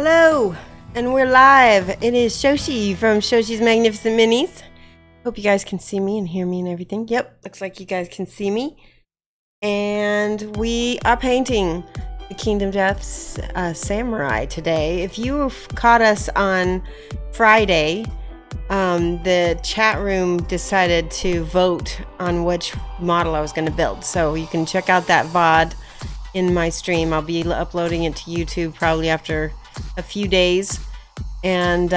Hello, and we're live. It is Shoshie from Shoshie's Magnificent Minis. Hope you guys can see me and hear me and everything. Yep, looks like you guys can see me. And we are painting the Kingdom Death's Samurai today. If you caught us on Friday, the chat room decided to vote on which model I was going to build. So you can check out that VOD in my stream. I'll be uploading it to YouTube probably after a few days, and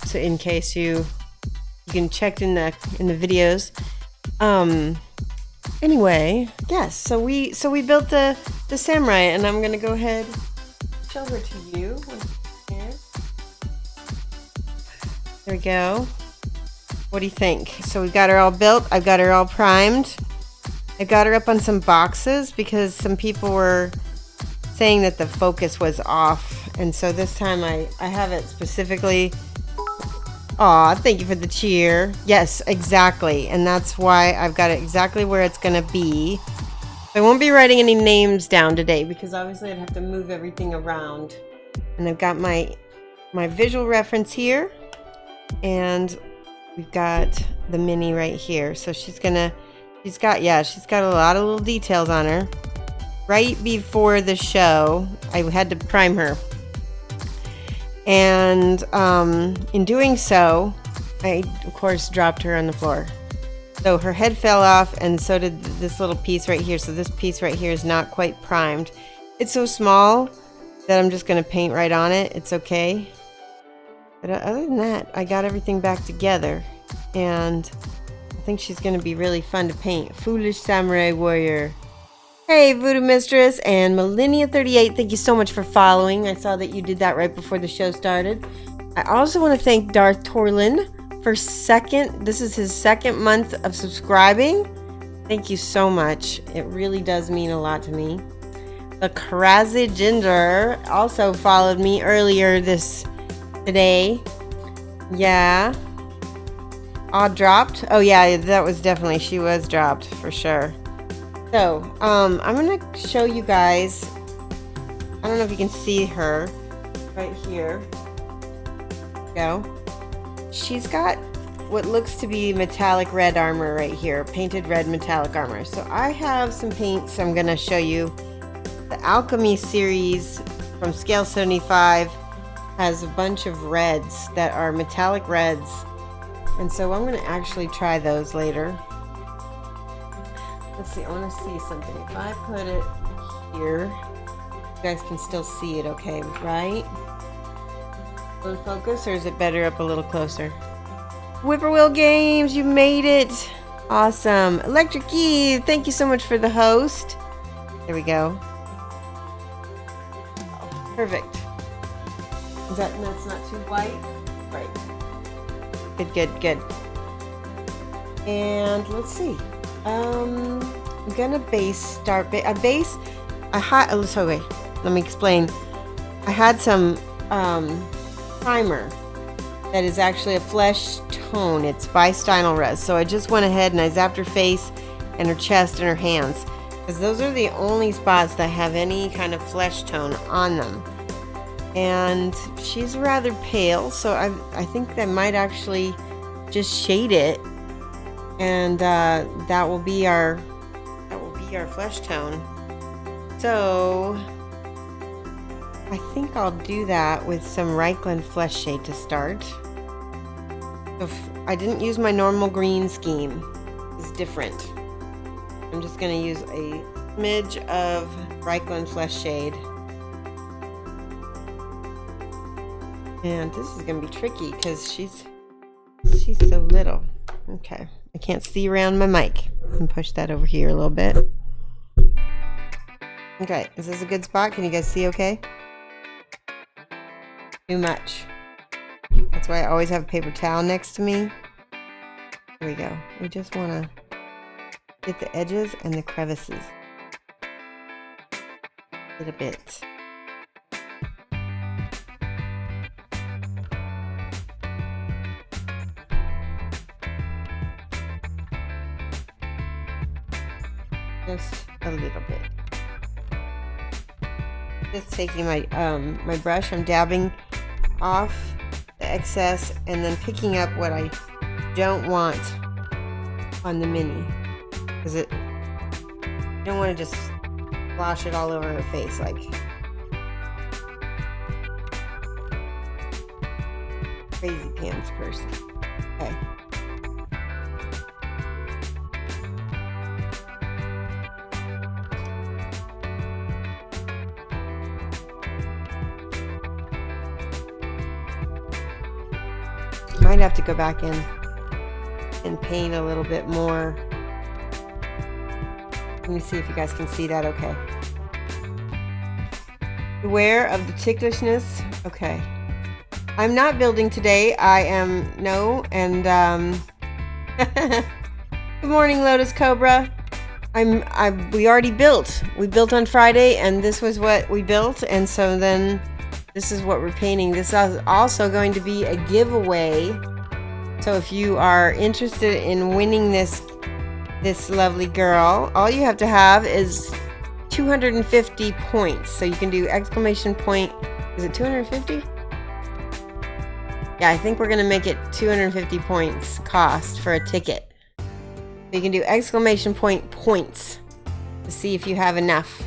so in case you can check in the videos. Anyway, yes, so we built the samurai, and I'm gonna go ahead and show her to you. Here we go. What do you think? So we got her all built. I've got her all primed. I got her up on some boxes because some people were saying that the focus was off, and so this time I have it specifically. Aw, thank you for the cheer. Yes, exactly, and that's why I've got it exactly where it's gonna be. I won't be writing any names down today because obviously I'd have to move everything around. And I've got my visual reference here, and we've got the mini right here. So she's got a lot of little details on her. Right before the show, I had to prime her. And in doing so, I, of course, dropped her on the floor. So her head fell off, and so did this little piece right here. So this piece right here is not quite primed. It's so small that I'm just going to paint right on it. It's okay. But other than that, I got everything back together. And I think she's going to be really fun to paint. Foolish Samurai Warrior. Hey, Voodoo Mistress and Millennia38, thank you so much for following. I saw that you did that right before the show started. I also want to thank Darth Torlin for this is his second month of subscribing. Thank you so much. It really does mean a lot to me. The Karazi Ginger also followed me earlier today. Yeah. All dropped. Oh yeah, that was definitely, she was dropped for sure. So, I'm going to show you guys, I don't know if you can see her right here. Go. She's got what looks to be metallic red armor right here, painted red metallic armor. So I have some paints I'm going to show you. The Alchemy series from Scale 75 has a bunch of reds that are metallic reds. And so I'm going to actually try those later. Let's see, I want to see something. If I put it here, you guys can still see it okay, right? In focus, or is it better up a little closer? Whippoorwill Games, you made it! Awesome. Electric Eve, thank you so much for the host. There we go. Oh, perfect. That's not too white? Right. Good. And let's see. I'm gonna let me explain. I had some primer that is actually a flesh tone. It's by Stynylrez. So I just went ahead and I zapped her face and her chest and her hands, because those are the only spots that have any kind of flesh tone on them. And she's rather pale, so I think that might actually just shade it. And that will be our flesh tone. So I think I'll do that with some Reichland flesh shade to start. So I didn't use my normal green scheme. It's different. I'm just going to use a smidge of Reichland flesh shade. And this is going to be tricky because she's so little. Okay. I can't see around my mic. And push that over here a little bit. Okay, is this a good spot? Can you guys see okay? Too much. That's why I always have a paper towel next to me. Here we go. We just want to get the edges and the crevices. A little bit. Just a little bit. Just taking my my brush, I'm dabbing off the excess and then picking up what I don't want on the mini, because you don't want to just splash it all over her face like crazy pants person. Okay. Might have to go back in and paint a little bit more. Let me see if you guys can see that okay. Beware of the ticklishness. Okay. I'm not building today. I am, no, and good morning, Lotus Cobra. We already built. We built on Friday, and this was what we built, and so then this is what we're painting. This is also going to be a giveaway. So if you are interested in winning this lovely girl, all you have to have is 250 points. So you can do exclamation point. Is it 250? Yeah, I think we're gonna make it 250 points cost for a ticket. So you can do exclamation point points to see if you have enough.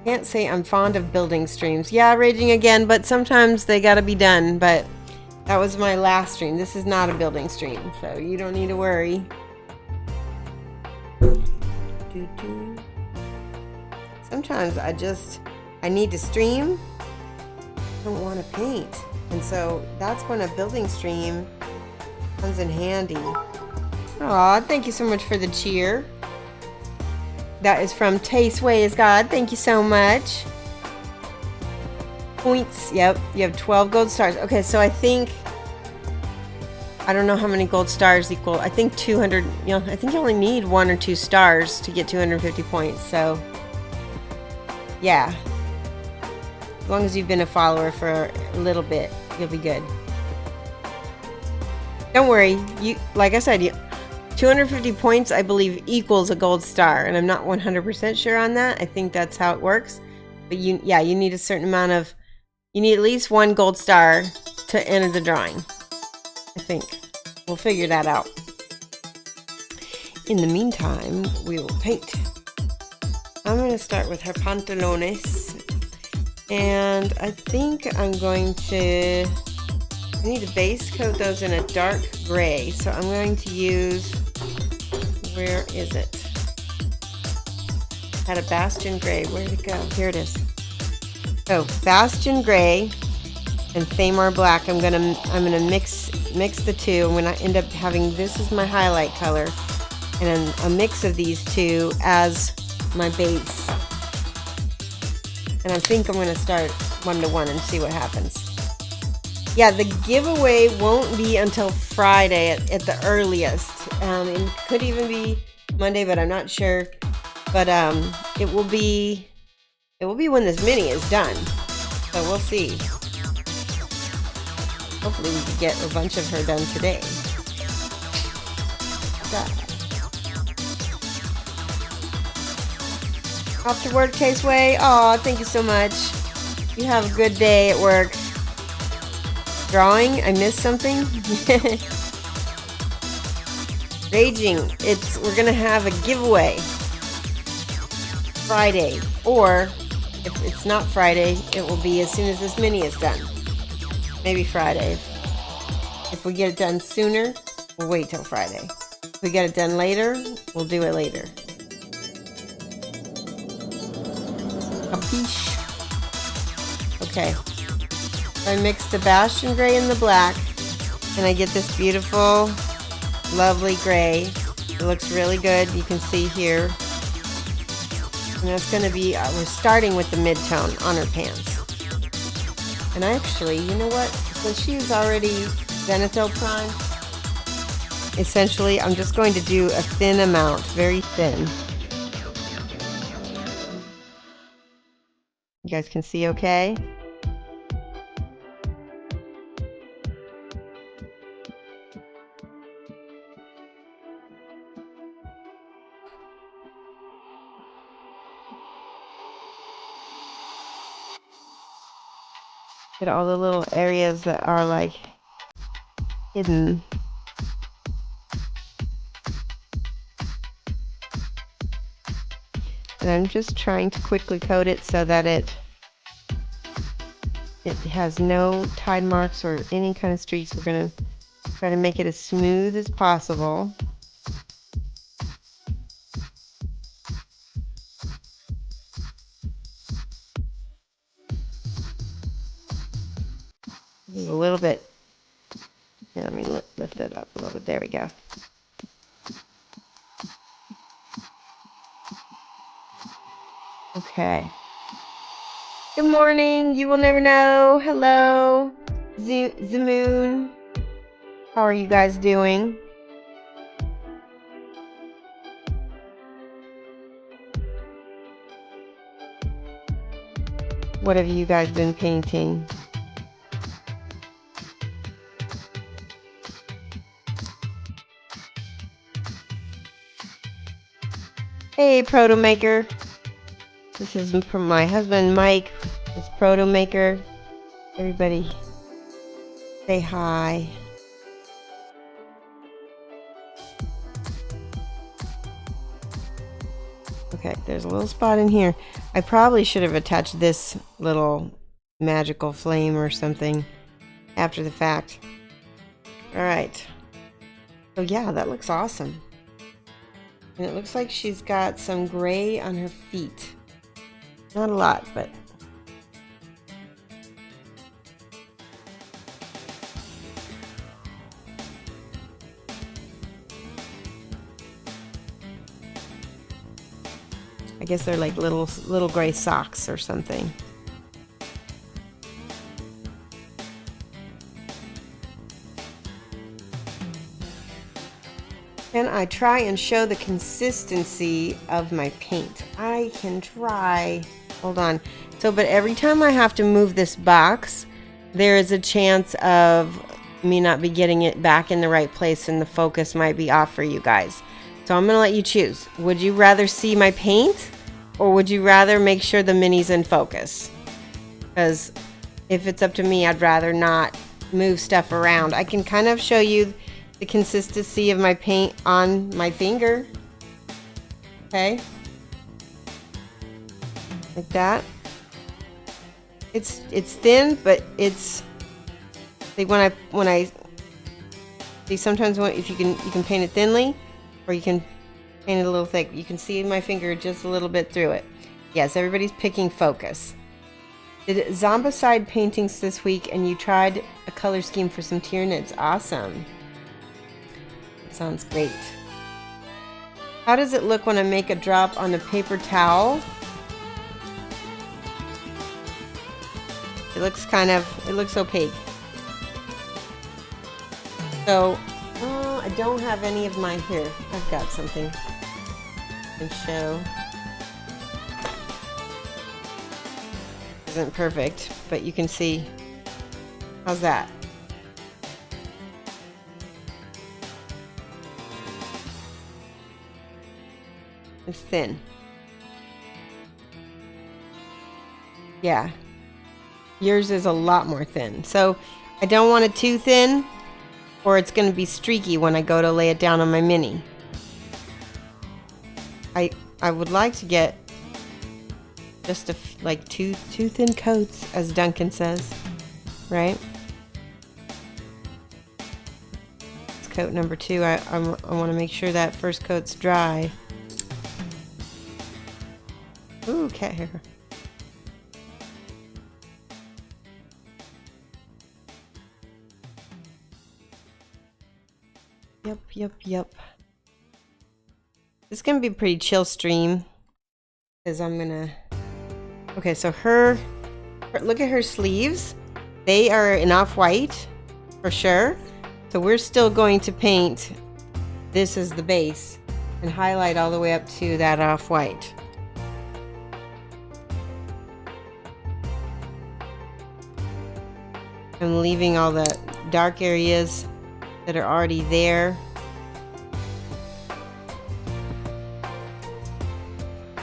Can't say I'm fond of building streams. Yeah, raging again, but sometimes they gotta be done. But that was my last stream. This is not a building stream, so you don't need to worry. Sometimes I need to stream. I don't want to paint, and so that's when a building stream comes in handy. Aw, thank you so much for the cheer. That is from Taste Way is God. Thank you so much. Points. Yep, you have 12 gold stars. Okay, so I don't know how many gold stars equal. I think 200. You know, I think you only need 1 or 2 stars to get 250 points. So, yeah. As long as you've been a follower for a little bit, you'll be good. Don't worry. Like I said, 250 points, I believe, equals a gold star, and I'm not 100% sure on that. I think that's how it works. But you need a certain amount of. You need at least 1 gold star to enter the drawing. I think. We'll figure that out. In the meantime, we will paint. I'm going to start with her pantalones. And I think I'm going to... I need to base coat those in a dark gray. So I'm going to use... Where is it? I had a Bastion Gray. Where'd it go? Here it is. Oh, Bastion Gray and Thamar Black. I'm gonna mix the two. I'm gonna end up having this is my highlight color, and then a mix of these two as my base. And I think I'm gonna start 1-to-1 and see what happens. Yeah, the giveaway won't be until Friday at the earliest. It could even be Monday, but I'm not sure. But it will be when this mini is done. So we'll see. Hopefully we can get a bunch of her done today. Off to work, Tasteway. Aw, thank you so much. You have a good day at work. Drawing? I missed something? Raging. We're gonna have a giveaway Friday, or if it's not Friday, it will be as soon as this mini is done. Maybe Friday. If we get it done sooner, we'll wait till Friday. If we get it done later, we'll do it later. Capiche? Okay. I mix the Bastion Gray and the black, and I get this beautiful, lovely gray. It looks really good. You can see here. And that's going to be, we're starting with the mid-tone on her pants. And actually, you know what? Since she's already zenithal primed, essentially, I'm just going to do a thin amount, very thin. You guys can see okay? Get all the little areas that are like hidden. And I'm just trying to quickly coat it so that it has no tide marks or any kind of streaks. We're going to try to make it as smooth as possible. A little bit. Yeah, let me lift it up a little bit. There we go. Okay. Good morning. You will never know. Hello. The moon. How are you guys doing? What have you guys been painting? Hey, Proto Maker. This is from my husband, Mike. It's Proto Maker. Everybody, say hi. Okay, there's a little spot in here. I probably should have attached this little magical flame or something after the fact. All right. So yeah, that looks awesome. And it looks like she's got some gray on her feet. Not a lot, but I guess they're like little gray socks or something. Can I try and show the consistency of my paint? I can try. Hold on. So, but every time I have to move this box, there is a chance of me not be getting it back in the right place and the focus might be off for you guys. So I'm going to let you choose. Would you rather see my paint or would you rather make sure the mini's in focus? Because if it's up to me, I'd rather not move stuff around. I can kind of show you the consistency of my paint on my finger. Okay. Like that. It's thin, but it's like when I see sometimes if you can paint it thinly or you can paint it a little thick. You can see my finger just a little bit through it. Yes, everybody's picking focus. Did Zombicide paintings this week and you tried a color scheme for some Tyranids. Awesome. That sounds great. How does it look when I make a drop on a paper towel? It looks opaque. So, I don't have any of mine here. I've got something I can show. Isn't perfect, but you can see. How's that? It's thin. Yeah. Yours is a lot more thin. So I don't want it too thin or it's going to be streaky when I go to lay it down on my mini. I would like to get just like two thin coats, as Duncan says, right? It's coat number 2. I want to make sure that first coat's dry. Ooh, cat hair. Yep. This is gonna be a pretty chill stream because I'm gonna. Okay, so look at her sleeves. They are in off-white for sure. So we're still going to paint this as the base and highlight all the way up to that off-white. I'm leaving all the dark areas that are already there.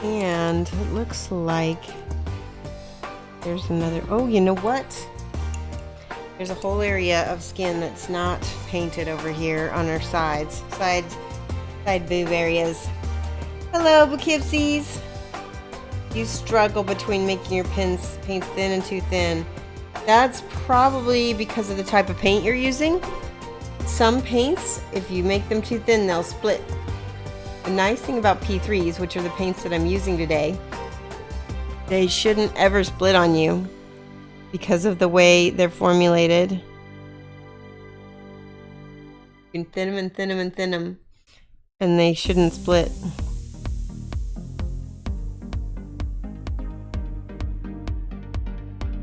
And it looks like there's another. Oh, you know what? There's a whole area of skin that's not painted over here on our side boob areas. Hello, Poughkeepsies. You struggle between making your paints thin and too thin. That's probably because of the type of paint you're using. Some paints, if you make them too thin, they'll split. The nice thing about P3s, which are the paints that I'm using today, they shouldn't ever split on you because of the way they're formulated. You can thin them and thin them and thin them, and they shouldn't split.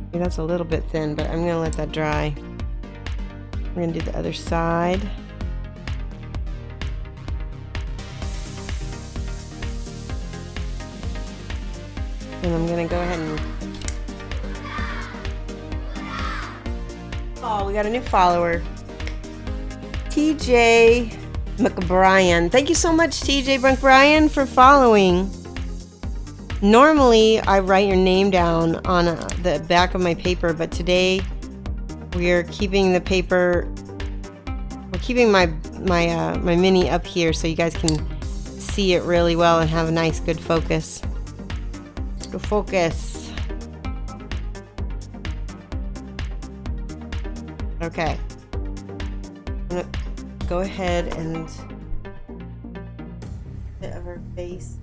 Okay, that's a little bit thin, but I'm gonna let that dry. We're gonna do the other side. And I'm gonna go ahead and... Oh, we got a new follower. TJ McBrien. Thank you so much, TJ McBrien, for following. Normally, I write your name down on the back of my paper, but today we're keeping the paper... We're keeping my mini up here so you guys can see it really well and have a nice, good focus. Go focus. Okay. I'm gonna go ahead and bit of her face.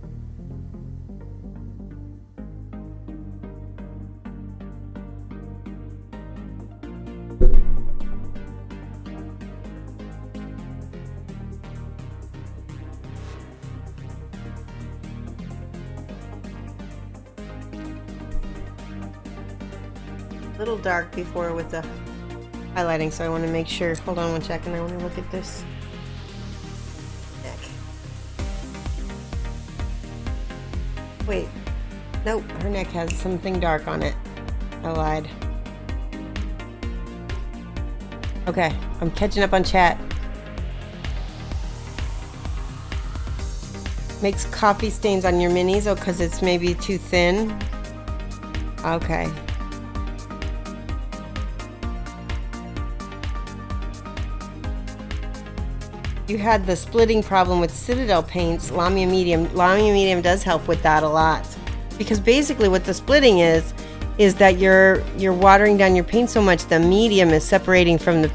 A little dark before with the highlighting, so I want to make sure. Hold on one second. I want to look at this neck. Wait, nope, her neck has something dark on it. I lied. Okay, I'm catching up on chat. Makes coffee stains on your minis, oh, because it's maybe too thin. Okay. You had the splitting problem with Citadel paints, Lamia Medium. Lamia Medium does help with that a lot. Because basically what the splitting is that you're watering down your paint so much the medium is separating from the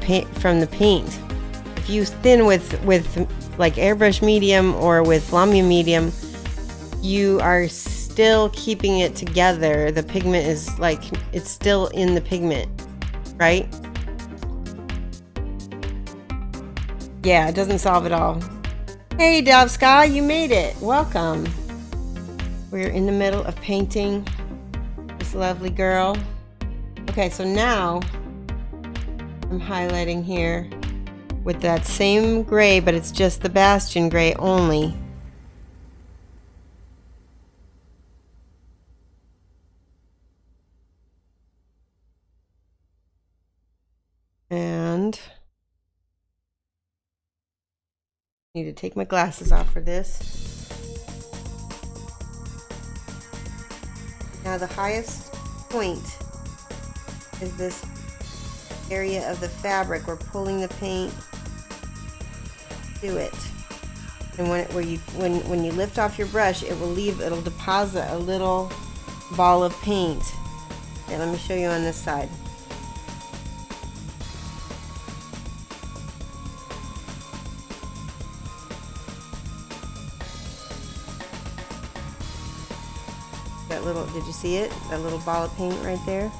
paint. If you thin with like airbrush medium or with Lamia Medium, you are still keeping it together. The pigment is like, it's still in the pigment, right? Yeah, it doesn't solve it all. Hey, Dovska, you made it. Welcome. We're in the middle of painting this lovely girl. Okay, so now I'm highlighting here with that same gray, but it's just the Bastion gray only. And I need to take my glasses off for this. Now the highest point is this area of the fabric. We're pulling the paint to it, and when you lift off your brush, it'll deposit a little ball of paint. Okay, let me show you on this side. That little, did you see it? That little ball of paint right there.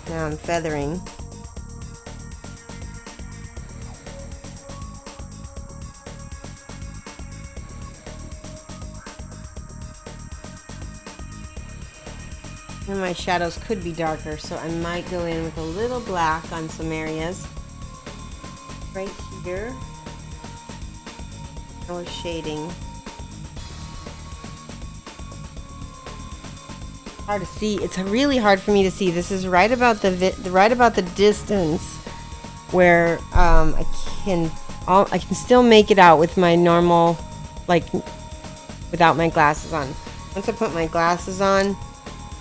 Now I'm feathering. And my shadows could be darker, so I might go in with a little black on some areas. Right here. Now we're shading. Hard to see. It's really hard for me to see. This is right about the distance where I can still make it out with my normal, like, without my glasses on. Once I put my glasses on,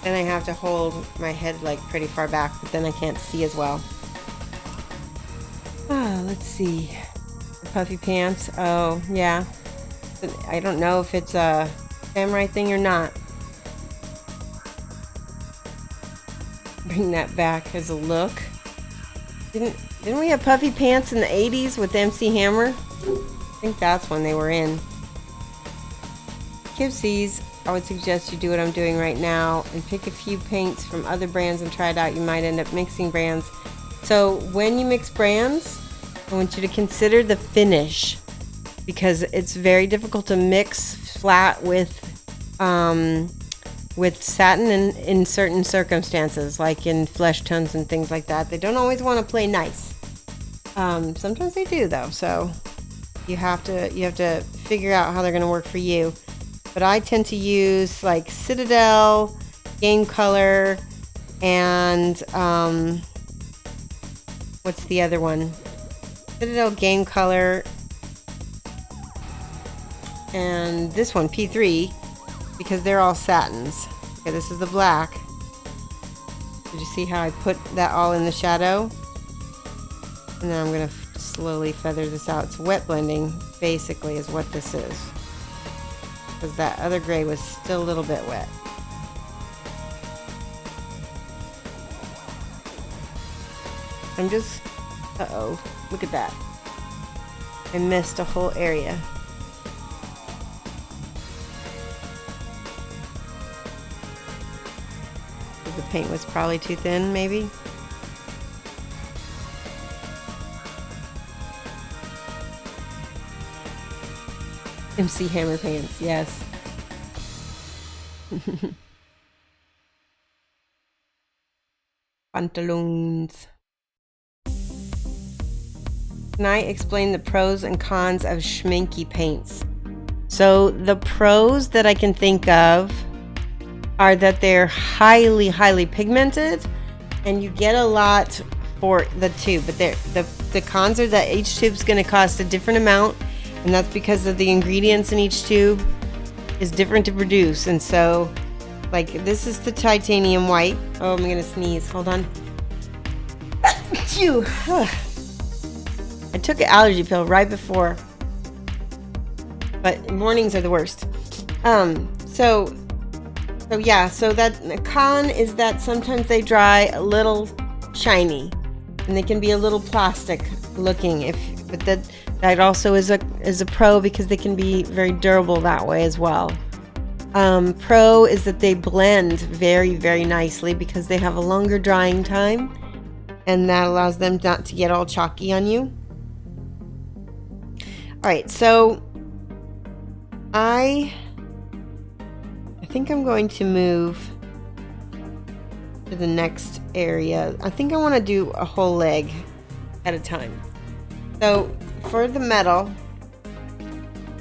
then I have to hold my head like pretty far back, but then I can't see as well. Let's see. The puffy pants. Oh, yeah. I don't know if it's a samurai thing or not. Bring that back as a look. Didn't we have puffy pants in the 80s with MC Hammer? I think that's when they were in. Kipsies, I would suggest you do what I'm doing right now and pick a few paints from other brands and try it out. You might end up mixing brands. So when you mix brands, I want you to consider the finish, because it's very difficult to mix flat with satin in certain circumstances, like in flesh tones and things like that. They don't always want to play nice. Sometimes they do though, so you have to figure out how they're going to work for you. But I tend to use like Citadel, Game Color, and what's the other one? Citadel, Game Color, and this one, P3, because they're all satins. Okay, this is the black. Did you see how I put that all in the shadow? And then I'm going to slowly feather this out. It's wet blending, basically, is what this is. Because that other gray was still a little bit wet. I'm just... Uh-oh. Look at that. I missed a whole area. The paint was probably too thin, maybe. MC Hammer pants, yes. Pantaloons. Can I explain the pros and cons of schminky paints? So the pros that I can think of are that they're highly, highly pigmented, and you get a lot for the tube. But the cons are that each tube's going to cost a different amount, and that's because of the ingredients in each tube is different to produce. And so, like, this is the titanium white. Oh, I'm going to sneeze. Hold on. Phew. I took an allergy pill right before, but mornings are the worst. So that the con is that sometimes they dry a little shiny, and they can be a little plastic looking. But that also is a pro, because they can be very durable that way as well. Pro is that they blend very, very nicely because they have a longer drying time, and that allows them not to get all chalky on you. All right, so I think I'm going to move to the next area. I think I want to do a whole leg at a time. So for the metal,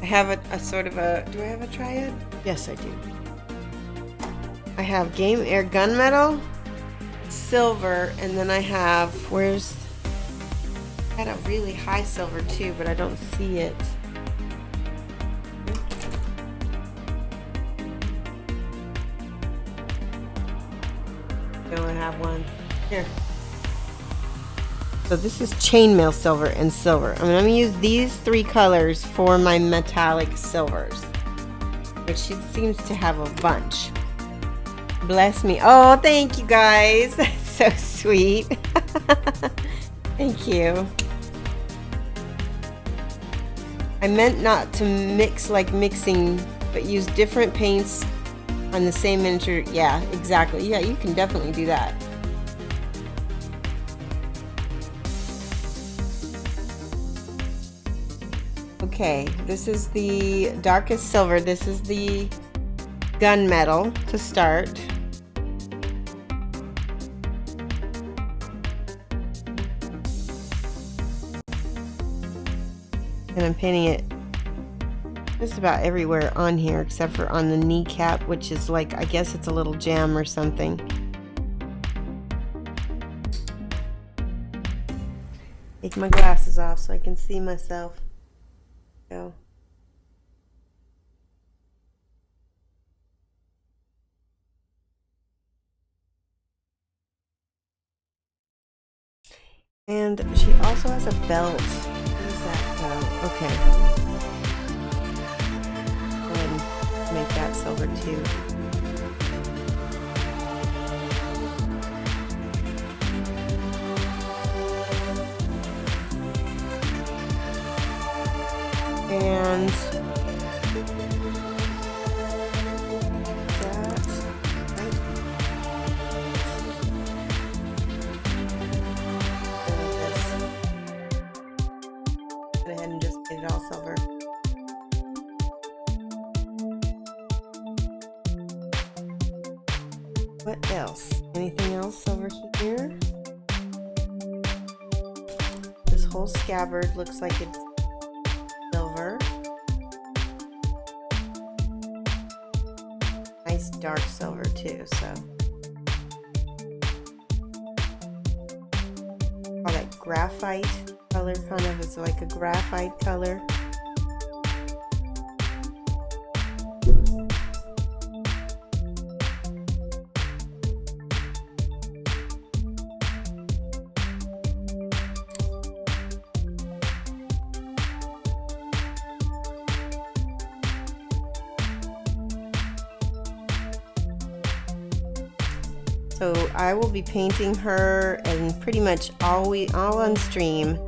I have a sort of a, do I have a triad? Yes, I do. I have Game Air gunmetal, silver, and then I have, I had a really high silver too, but I don't see it. I have one here. So this is chainmail silver and silver. I'm going to use these three colors for my metallic silvers, which she seems to have a bunch. Bless me. Oh, thank you guys. That's so sweet. Thank you. I meant not to mix like mixing, but use different paints on the same miniature. Yeah, exactly. Yeah, you can definitely do that. Okay, this is the darkest silver. This is the gunmetal to start. And I'm painting it just about everywhere on here except for on the kneecap, which is like, I guess it's a little gem or something. Take my glasses off so I can see myself. Go. And she also has a belt. What is that? Okay. Go ahead and make that silver too. And all silver. What else? Anything else over here? This whole scabbard looks like it's silver. Nice dark silver too, so. All that graphite color kind of is like a graphite color. So I will be painting her and pretty much all on stream.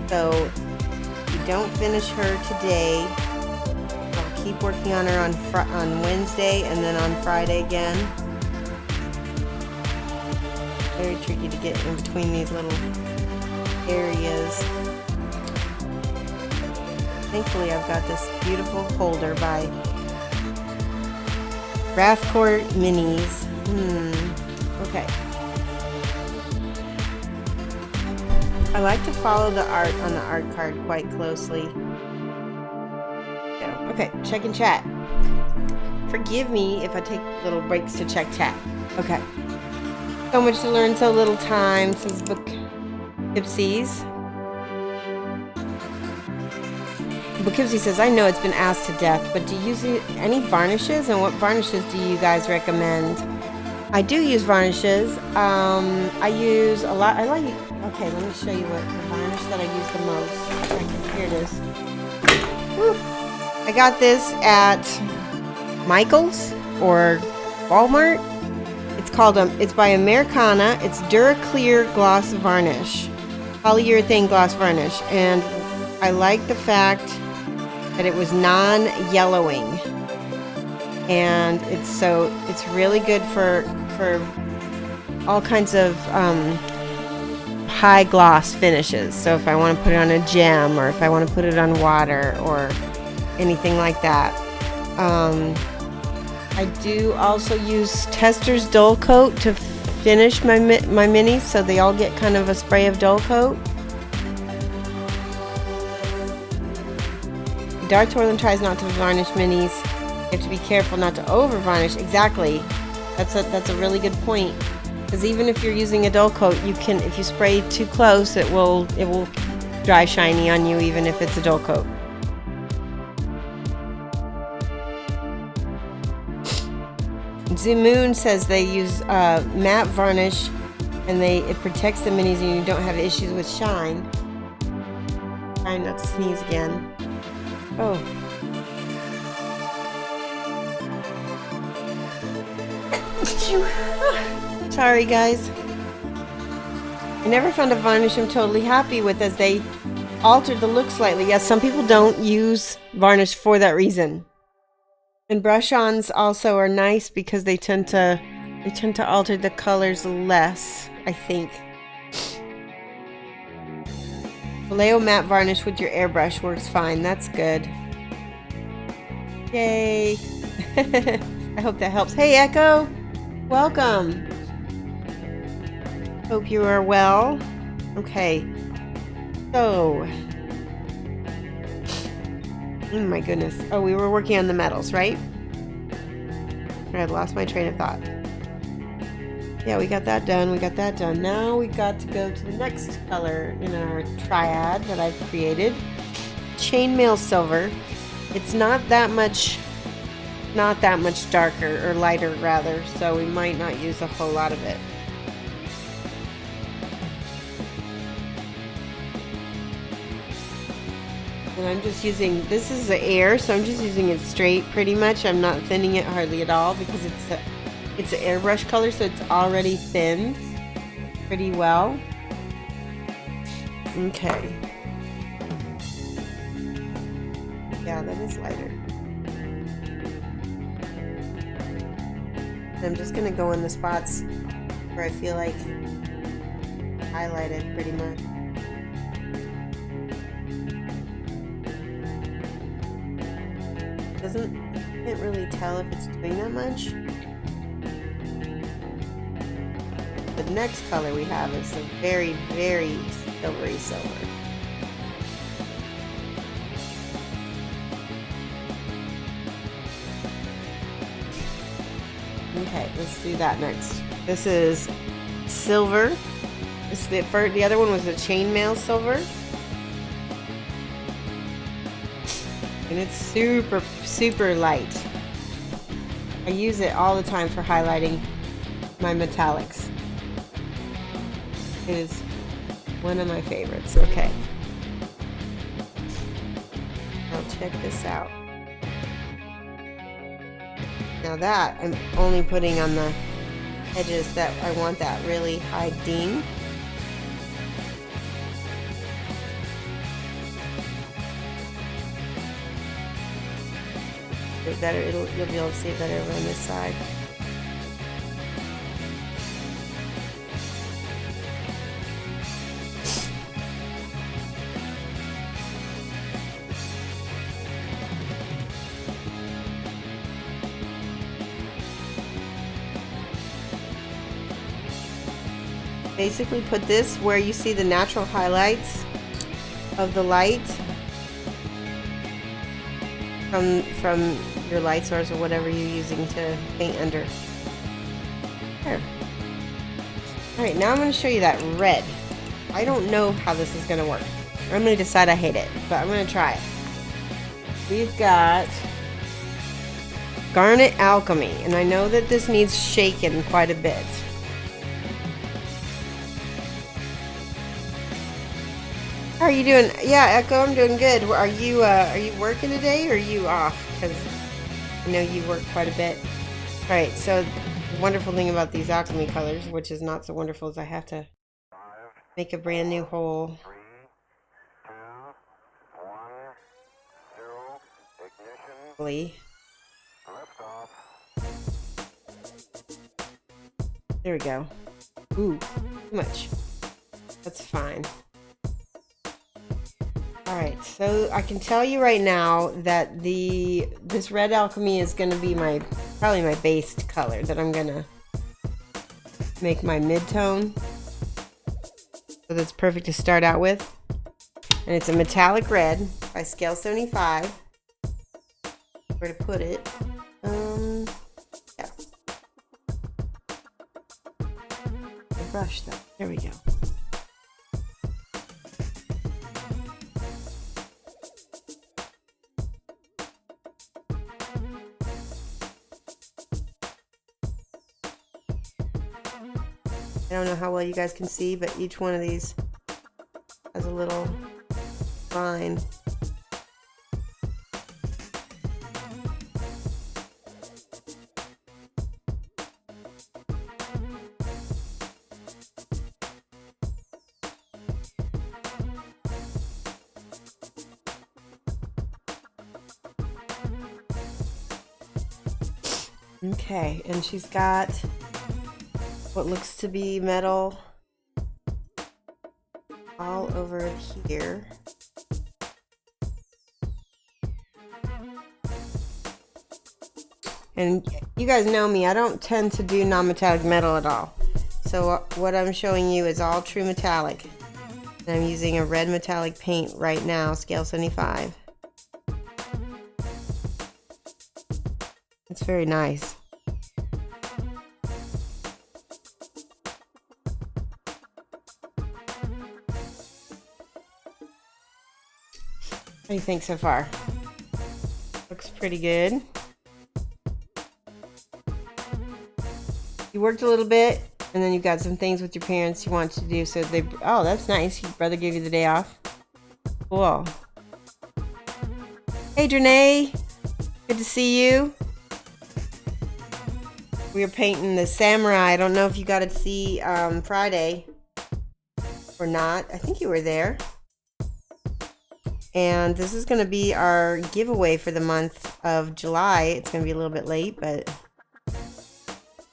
So if you don't finish her today, I'll keep working on her on Wednesday and then on Friday again. Very tricky to get in between these little areas. Thankfully I've got this beautiful holder by Rathcourt Minis. Okay. I like to follow the art on the art card quite closely. Okay, check in chat. Forgive me if I take little breaks to check chat. Okay. So much to learn, so little time, says Poughkeepsies. Poughkeepsie says, I know it's been asked to death, but do you use any varnishes? And what varnishes do you guys recommend? I do use varnishes. I use a lot. Okay, let me show you what the varnish that I use the most. Here it is. Woo. I got this at Michael's or Walmart. It's called it's by Americana. It's DuraClear Gloss Varnish, polyurethane gloss varnish, and I like the fact that it was non-yellowing, and it's really good for all kinds of high gloss finishes. So if I want to put it on a gem, or if I want to put it on water or anything like that. I do also use Tester's Dull Coat to finish my minis, so they all get kind of a spray of Dull Coat. Darth Orland tries not to varnish minis. You have to be careful not to over varnish. Exactly. That's a really good point. Because even if you're using a dull coat, you can, if you spray too close, it will dry shiny on you, even if it's a dull coat. Zimoon says they use matte varnish, and it protects the minis, and you don't have issues with shine. Trying not to sneeze again. Oh. Sorry guys. I never found a varnish I'm totally happy with, as they altered the look slightly. Yes, some people don't use varnish for that reason. And brush-ons also are nice because they tend to alter the colors less, I think. Vallejo matte varnish with your airbrush works fine. That's good. Yay. I hope that helps. Hey Echo, welcome. Hope you are well. Okay. So, oh my goodness. Oh, we were working on the metals, right? I lost my train of thought. Yeah, we got that done. We got that done. Now we got to go to the next color in our triad that I've created. Chainmail silver. It's not that much darker, or lighter rather, so we might not use a whole lot of it. And I'm just using, this is the air, so I'm just using it straight pretty much. I'm not thinning it hardly at all because it's an airbrush color, so it's already thinned pretty well. Okay. Yeah, that is lighter. I'm just gonna go in the spots where I feel like highlighted pretty much. Can't really tell if it's doing that much. The next color we have is a very, very silvery silver. Okay, let's do that next. This is silver. The other one was the chainmail silver. And it's super, super light. I use it all the time for highlighting my metallics. It is one of my favorites. Okay. Now check this out. Now that I'm only putting on the edges that I want that really high ding. Better, you'll be able to see it better over on this side. Basically put this where you see the natural highlights of the light from your light source or whatever you're using to paint under. There. Alright, now I'm going to show you that red. I don't know how this is going to work. I'm going to decide I hate it, but I'm going to try it. We've got Garnet Alchemy, and I know that this needs shaken quite a bit. How are you doing? Yeah, Echo, I'm doing good. Are you working today, or are you off? Because I know you work quite a bit. All right, so the wonderful thing about these alchemy colors, which is not so wonderful, is I have to make a brand new hole. 3, 2, 1, 0, ignition. Lift off. There we go. Ooh, too much. That's fine. Alright, so I can tell you right now that this red alchemy is going to be probably my base color that I'm going to make my mid-tone. So that's perfect to start out with. And it's a metallic red by Scale 75. Where to put it? Yeah. The brush though. There we go. I don't know how well you guys can see, but each one of these has a little line. Okay, and she's got what looks to be metal all over here. And you guys know me, I don't tend to do non-metallic metal at all. So what I'm showing you is all true metallic. And I'm using a red metallic paint right now, Scale 75. It's very nice. do you think so far? Looks pretty good. You worked a little bit, and then you've got some things with your parents you want to do, so they... Oh, that's nice. Your brother gave you the day off. Cool. Hey, Drenay. Good to see you. We were painting the samurai. I don't know if you got to see Friday or not. I think you were there. And this is going to be our giveaway for the month of July. It's going to be a little bit late, but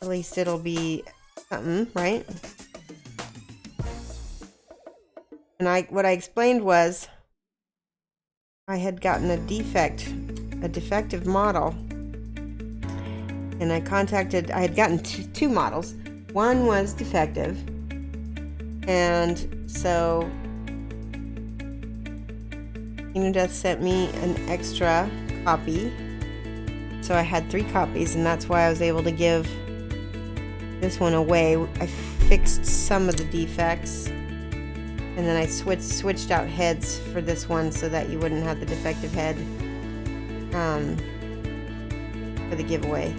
at least it'll be something, right? And what I explained was I had gotten a defective model. And I had gotten two models. One was defective. And so Death sent me an extra copy. So I had 3 copies, and that's why I was able to give this one away. I fixed some of the defects, and then I switched out heads for this one so that you wouldn't have the defective head for the giveaway.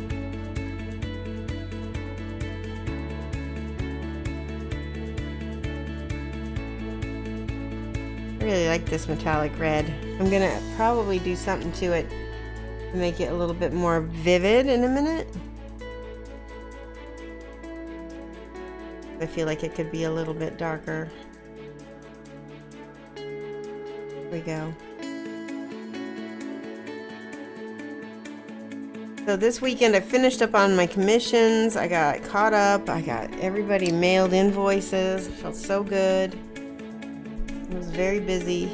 I really like this metallic red. I'm gonna probably do something to it to make it a little bit more vivid in a minute. I feel like it could be a little bit darker. Here we go. So this weekend I finished up on my commissions. I got caught up. I got everybody mailed invoices. It felt so good. I was very busy.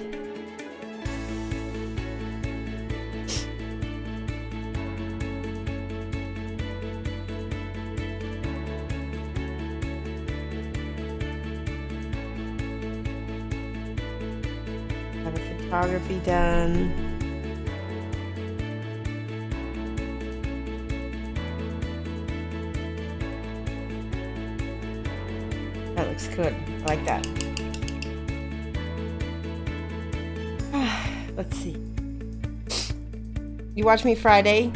Have a photography done. That looks good. I like that. Let's see. You watched me Friday?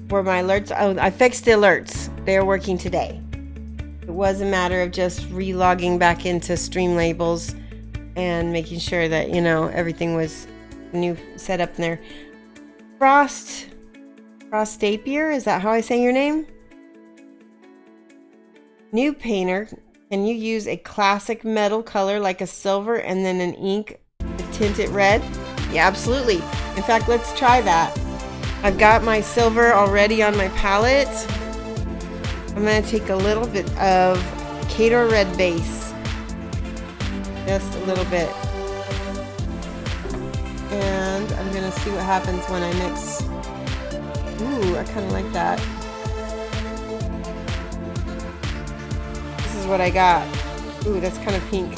Were my alerts? Oh, I fixed the alerts. They're working today. It was a matter of just re-logging back into Streamlabels and making sure that, you know, everything was new set up in there. Frost Dapier, is that how I say your name? New painter, can you use a classic metal color like a silver and then an ink to tint it red? Yeah, absolutely. In fact, let's try that. I've got my silver already on my palette. I'm going to take a little bit of Cato red base. Just a little bit. And I'm going to see what happens when I mix. Ooh, I kind of like that. This is what I got. Ooh, that's kind of pink.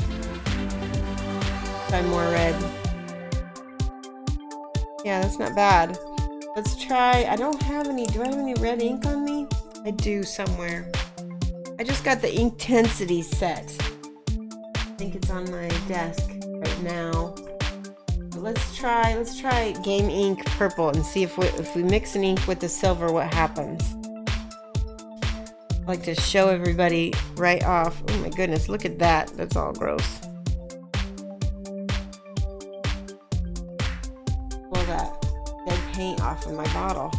Try more red. Yeah, that's not bad. Let's try. I don't have any. Do I have any red ink on me? I do somewhere. I just got the Intensity set. I think it's on my desk right now. But let's try Game Ink Purple and see if we mix an ink with the silver, what happens. I like to show everybody right off. Oh my goodness, look at that. That's all gross. Pull that dead paint off of my bottle.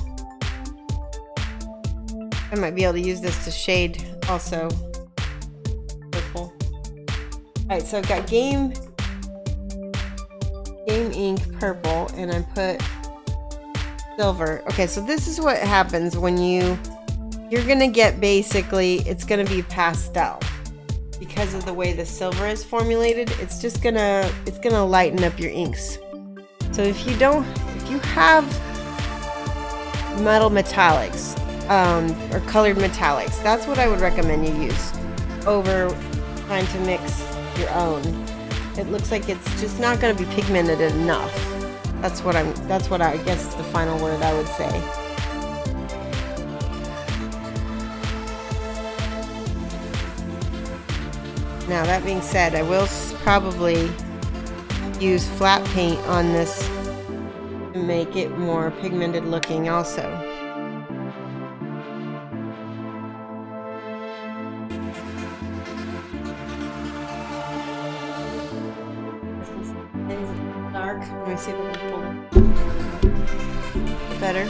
I might be able to use this to shade also purple. Alright, so I've got Game Ink Purple and I put silver. Okay, so this is what happens when you're gonna get basically, it's gonna be pastel. Because of the way the silver is formulated, it's gonna lighten up your inks. So if you have metal metallics, or colored metallics, that's what I would recommend you use over trying to mix your own. It looks like it's just not going to be pigmented enough. That's what I guess is the final word I would say. Now that being said, I will probably use flat paint on this to make it more pigmented looking also. Dark. Let me see if I can pull it better.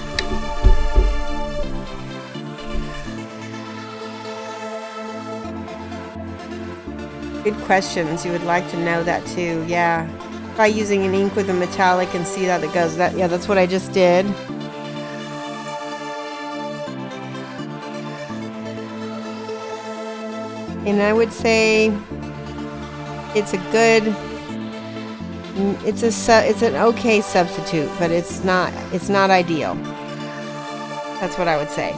Good questions. You would like to know that too. Yeah. Try using an ink with a metallic and see how that goes. Yeah, that's what I just did. And I would say it's a good, it's an okay substitute, but it's not ideal. That's what I would say.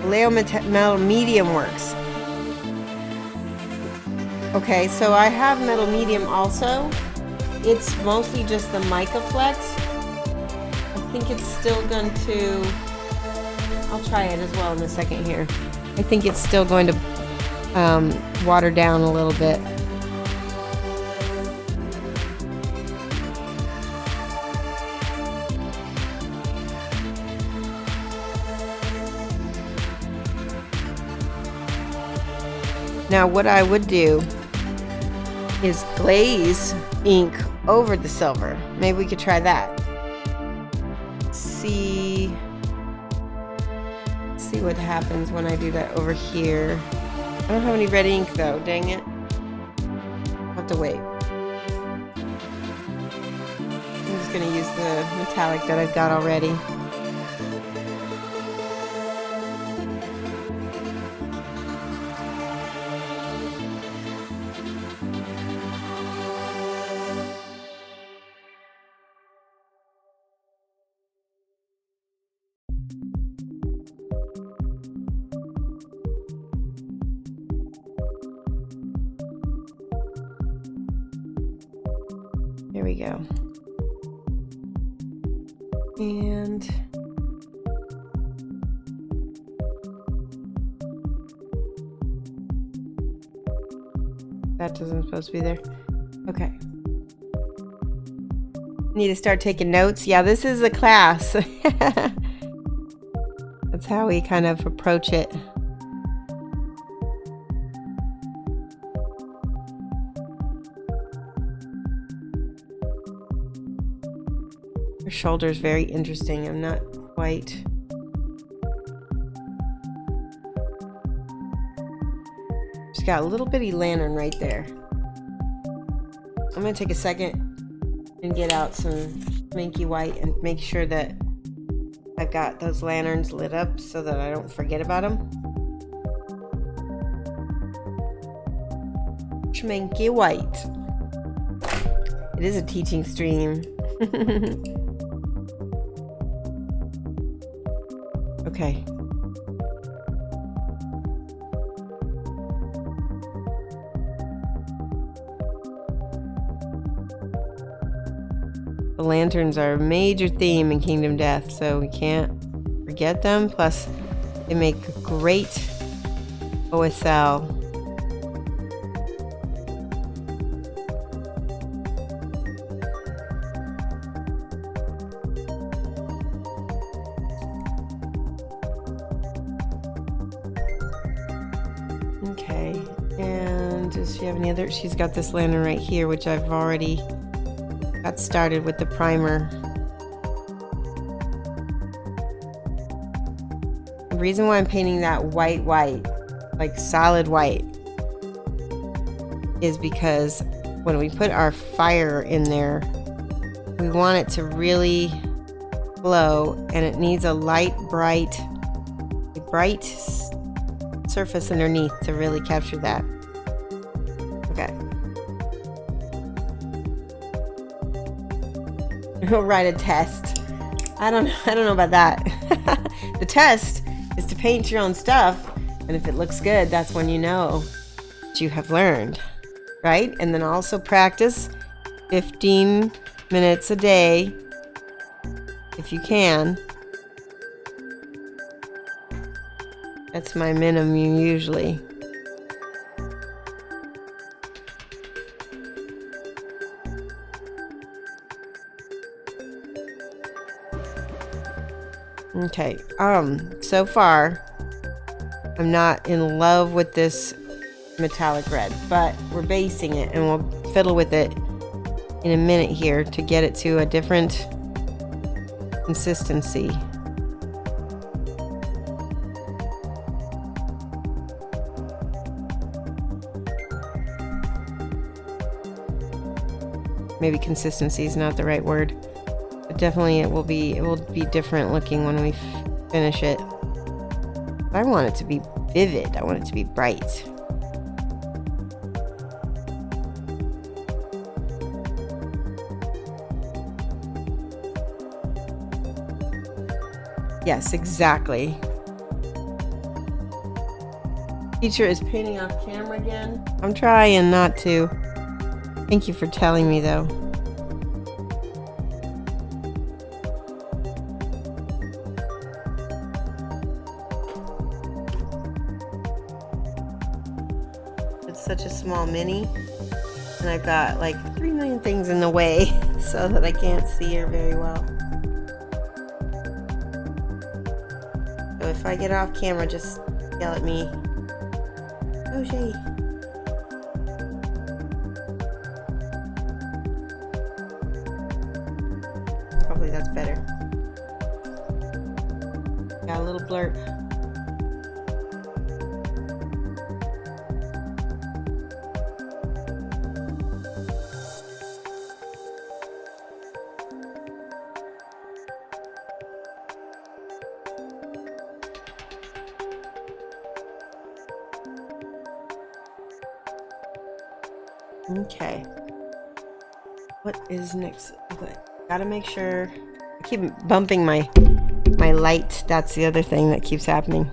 Vallejo metal medium works. Okay, so I have metal medium also. It's mostly just the mica flex. I think it's still going to, I'll try it as well in a second here. I think it's still going to water down a little bit. Now what I would do is glaze ink over the silver. Maybe we could try that. See what happens when I do that over here. I don't have any red ink though, dang it. I'll have to wait. I'm just gonna use the metallic that I've got already. There we go. And that doesn't supposed to be there. Okay. Need to start taking notes. Yeah, this is a class. That's how we kind of approach it. Her shoulder's very interesting. I'm not quite. She's got a little bitty lantern right there. I'm gonna take a second and get out some sminky white and make sure that I've got those lanterns lit up so that I don't forget about them. Schminky white. It is a teaching stream. Okay. The lanterns are a major theme in Kingdom Death, so we can't forget them. Plus, they make great OSL. Okay, and does she have any other? She's got this lantern right here, which I've already got started with the primer. The reason why I'm painting that white, like solid white, is because when we put our fire in there, we want it to really glow, and it needs a light, bright surface underneath to really capture that. Okay. We'll write a test. I don't know about that. The test is to paint your own stuff, and if it looks good, that's when you know that you have learned, right? And then also practice 15 minutes a day if you can. That's my minimum usually. Okay, so far, I'm not in love with this metallic red, but we're basing it and we'll fiddle with it in a minute here to get it to a different consistency. Maybe consistency is not the right word, but definitely it will be different looking when we finish it. I want it to be vivid. I want it to be bright. Yes, exactly. Teacher is painting off camera again. I'm trying not to. Thank you for telling me, though. It's such a small mini, and I've got like 3 million things in the way so that I can't see her very well. So if I get off camera, just yell at me. Shoshie. Probably that's better. Got a little blurb. Okay. What is next? Okay. Gotta make sure. I keep bumping my light. That's the other thing that keeps happening.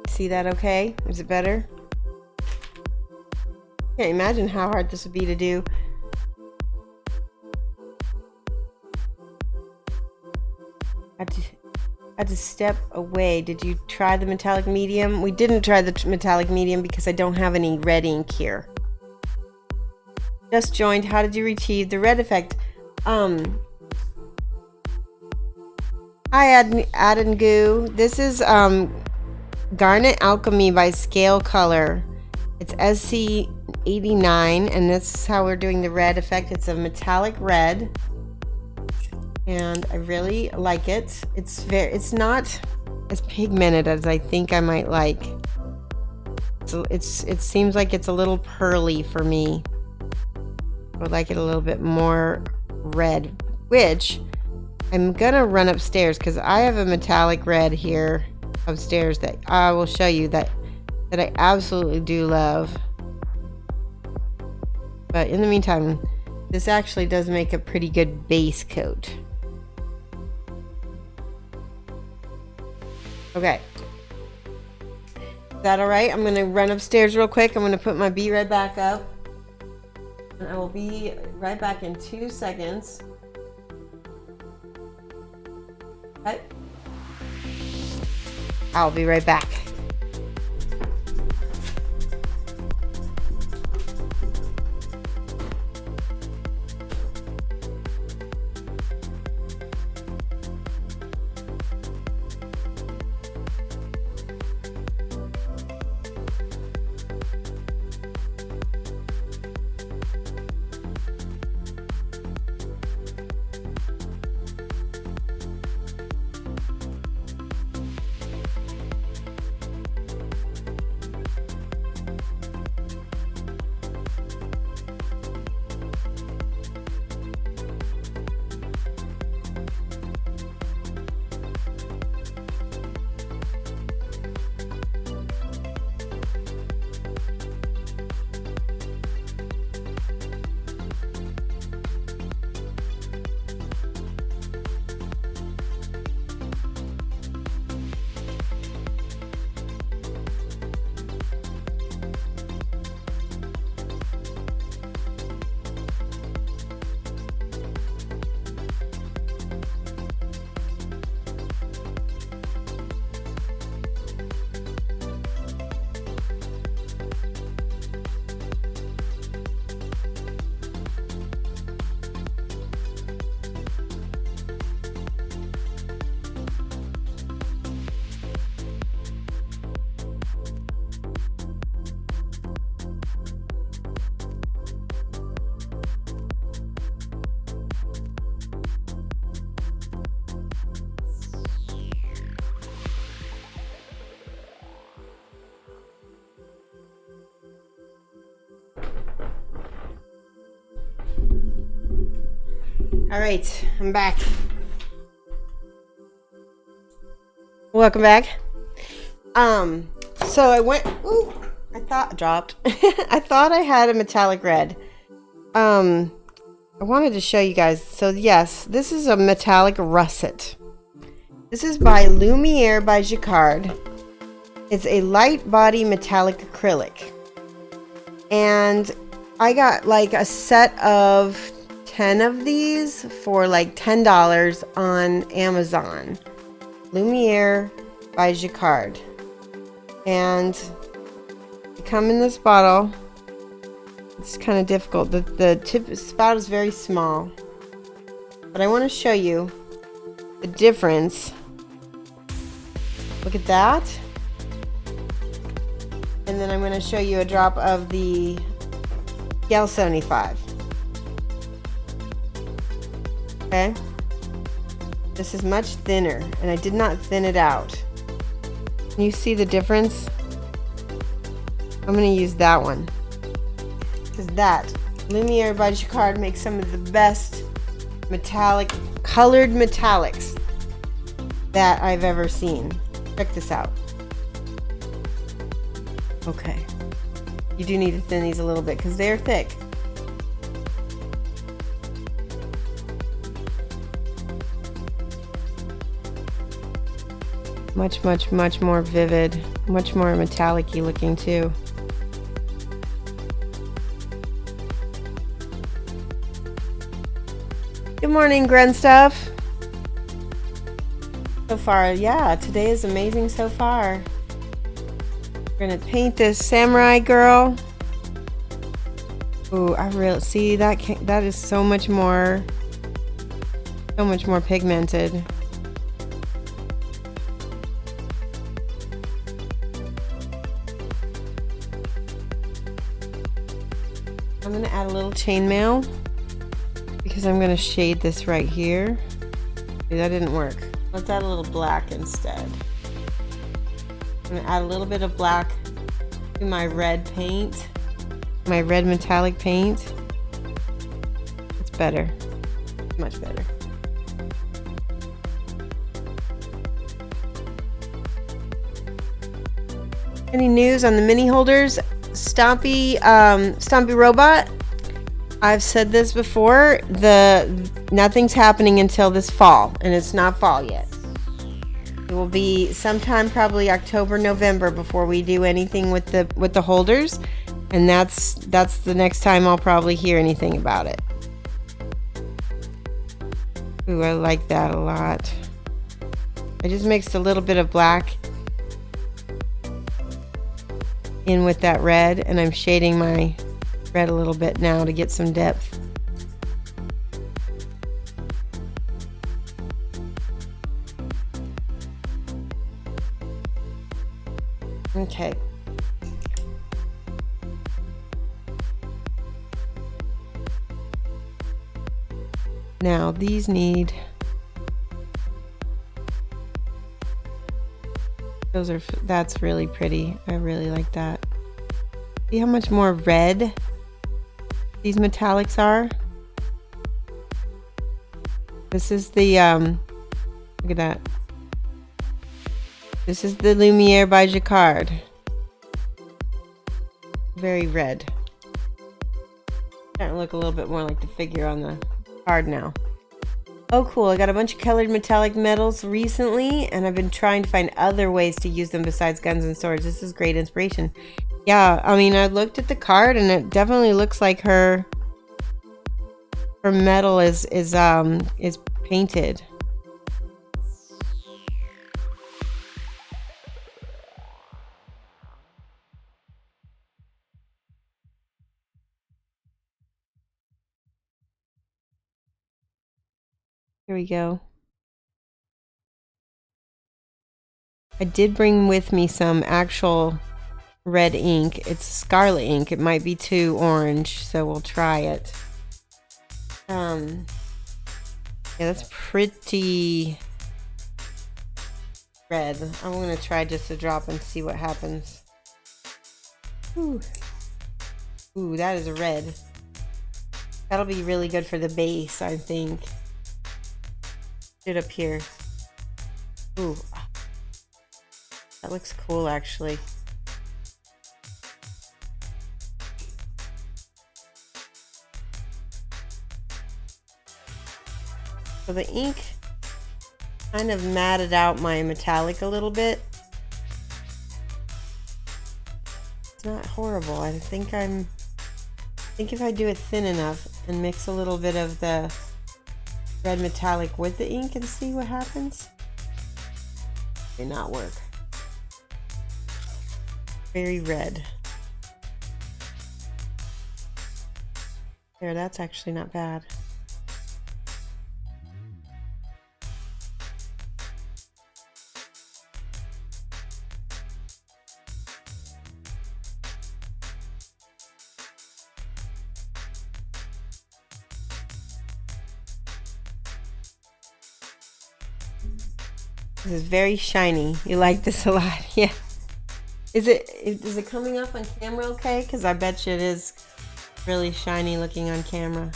See that okay? Is it better? Can't imagine how hard this would be to do. I had to step away. Did you try the metallic medium? We didn't try the metallic medium because I don't have any red ink here. Just joined. How did you achieve the red effect? Hi, Ad Goo. This is Garnet Alchemy by Scale Color. It's SC89, and this is how we're doing the red effect. It's a metallic red, and I really like it. It's not as pigmented as I think I might like. So it seems like it's a little pearly for me. I would like it a little bit more red, which I'm gonna run upstairs because I have a metallic red here upstairs that I will show you that I absolutely do love. But in the meantime, this actually does make a pretty good base coat. Okay. Is that alright? I'm gonna run upstairs real quick. I'm gonna put my B red back up. And I will be right back in 2 seconds. Okay. I'll be right back. All right, I'm back. Welcome back. So I went, ooh, I thought, dropped. I thought I had a metallic red. I wanted to show you guys. So yes, this is a metallic russet. This is by Lumiere by Jacquard. It's a light body metallic acrylic. And I got like a set of 10 of these for like $10 on Amazon. Lumiere by Jacquard. And they come in this bottle. It's kind of difficult. The tip spout is very small. But I want to show you the difference. Look at that. And then I'm going to show you a drop of the Gel 75. Okay. This is much thinner, and I did not thin it out. Can you see the difference? I'm going to use that one. Because that, Lumiere by Jacquard, makes some of the best metallic, colored metallics that I've ever seen. Check this out. Okay. You do need to thin these a little bit because they're thick. Much, much, much more vivid. Much more metallic-y looking too. Good morning, Gren Stuff. So far, yeah, today is amazing so far. We're gonna paint this samurai girl. Ooh, I really see that. That is so much more pigmented. I'm gonna add a little chainmail because I'm gonna shade this right here. Okay, that didn't work. Let's add a little black instead. I'm gonna add a little bit of black to my red paint, my red metallic paint. It's better, much better. Any news on the mini holders? Stompy Robot. I've said this before. Nothing's happening until this fall, and it's not fall yet. It will be sometime probably October, November before we do anything with the holders, and that's the next time I'll probably hear anything about it. Ooh, I like that a lot. I just mixed a little bit of black in with that red, and I'm shading my red a little bit now to get some depth. Okay. Now these need, that's really pretty. I really like that. See how much more red these metallics are? This is the, look at that. This is the Lumiere by Jacquard. Very red. Starting to look a little bit more like the figure on the card now. Oh cool, I got a bunch of colored metallic metals recently, and I've been trying to find other ways to use them besides guns and swords. This is great inspiration. Yeah, I mean, I looked at the card and it definitely looks like her metal is painted. Here we go. I did bring with me some actual red ink. It's scarlet ink. It might be too orange, so we'll try it. Yeah, that's pretty red. I'm gonna try just a drop and see what happens. Ooh, that is a red. That'll be really good for the base, I think. it up here. Ooh, that looks cool actually. So the ink kind of matted out my metallic a little bit. It's not horrible. I think if I do it thin enough and mix a little bit of the red metallic with the ink and see what happens. May not work. Very red. There, that's actually not bad. This is very shiny. You like this a lot, yeah. Is it coming up on camera okay? Because I bet you it is really shiny looking on camera.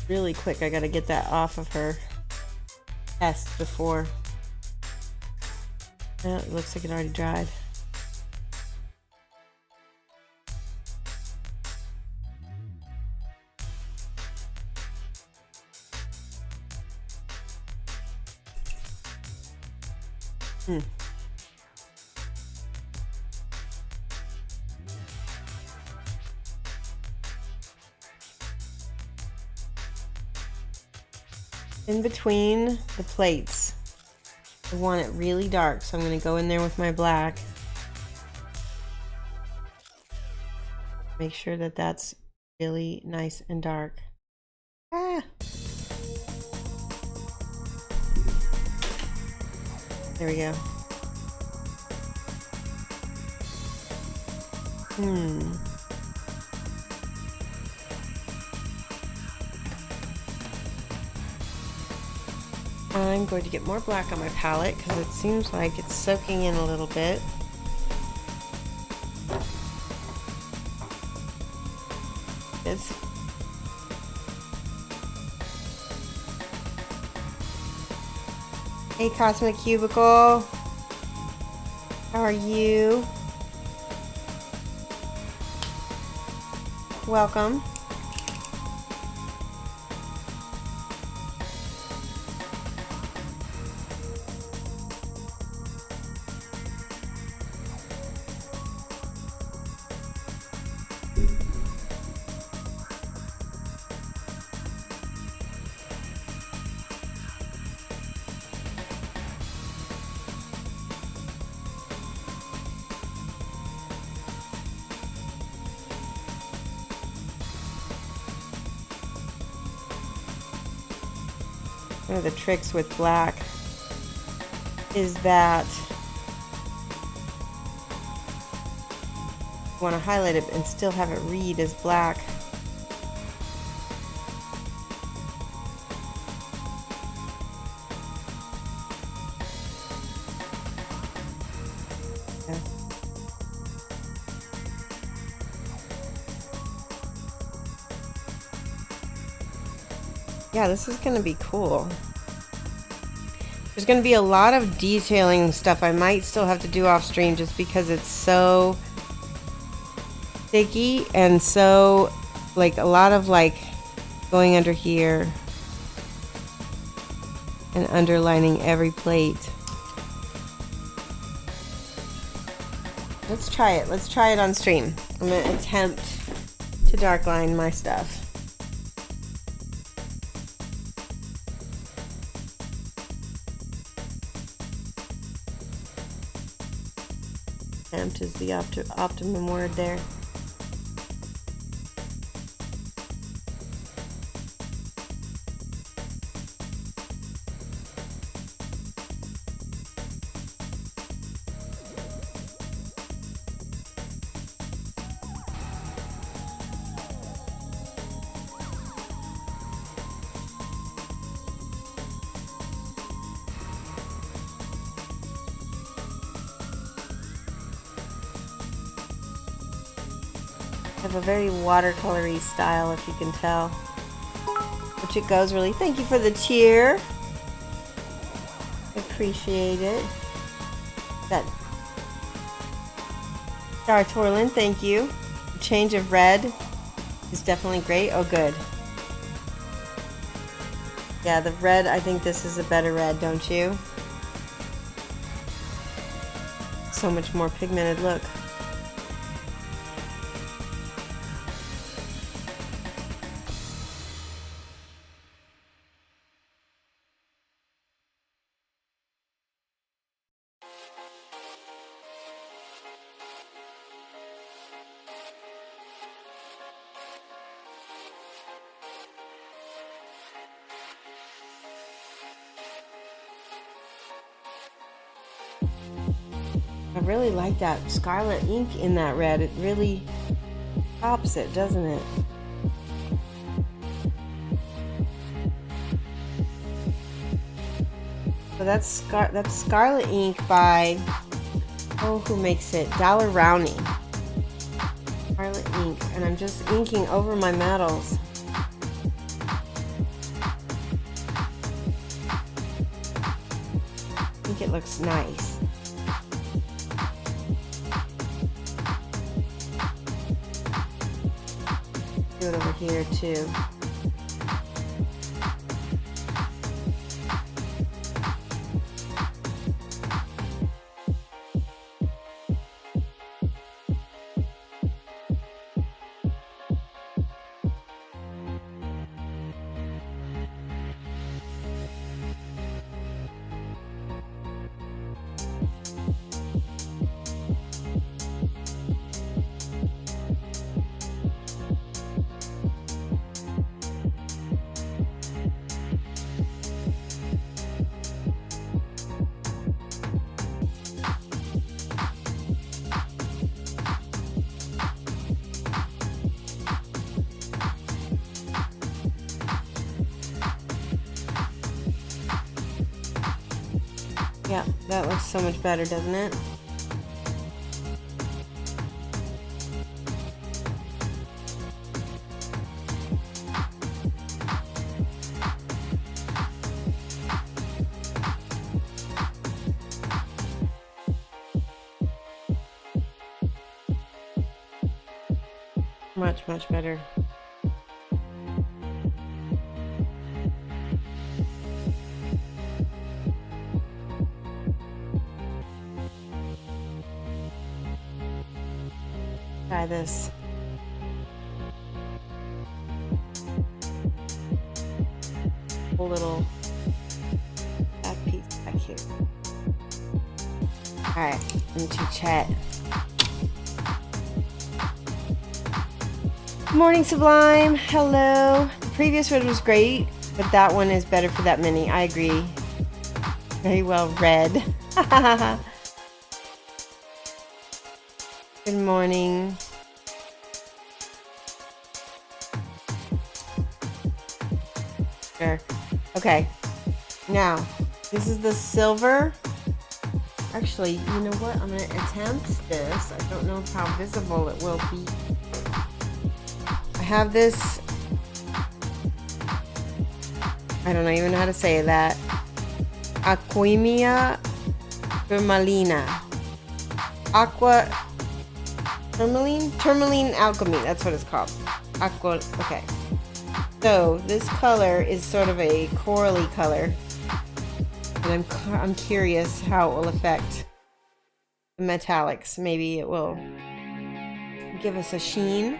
Really quick, I gotta get that off of her test before. Oh, it looks like it already dried. In between the plates, I want it really dark, so I'm going to go in there with my black. Make sure that that's really nice and dark. Ah! There we go. I'm going to get more black on my palette because it seems like it's soaking in a little bit. It's Hey Cosmic Cubicle, how are you? Welcome. One of the tricks with black is that you want to highlight it and still have it read as black. Yeah. Yeah, this is going to be cool. There's going to be a lot of detailing stuff I might still have to do off stream just because it's so sticky and so like a lot of like going under here and underlining every plate. Let's try it. Let's try it on stream. I'm going to attempt to darkline my stuff. Attempt is the optimum word there. have a very watercolory style, if you can tell. Which it goes really. Thank you for the cheer. Appreciate it. That Star Twirling, thank you. The change of red is definitely great. Oh, good. Yeah, the red, I think this is a better red, don't you? So much more pigmented look. I really like that scarlet ink in that red. It really pops it, doesn't it? So that's Scarlet ink by, oh, who makes it? Dollar Rowney. Scarlet ink, and I'm just inking over my metals. I think it looks nice. Do it over here too. Yeah, that looks so much better, doesn't it? Much, much better. Try this. Whole little back piece back here. Alright, into chat. Morning Sublime, hello. The previous red was great, but that one is better for that mini. I agree. Very well read. Good morning. Sure. Okay. Now, this is the silver. Actually, you know what? I'm going to attempt this. I don't know how visible it will be. I have this. I don't even know how to say that. Aquimia Tourmalina. Aqua Tourmaline Alchemy. That's what it's called. Aqua. Okay. So this color is sort of a corally color, and I'm curious how it will affect the metallics. Maybe it will give us a sheen,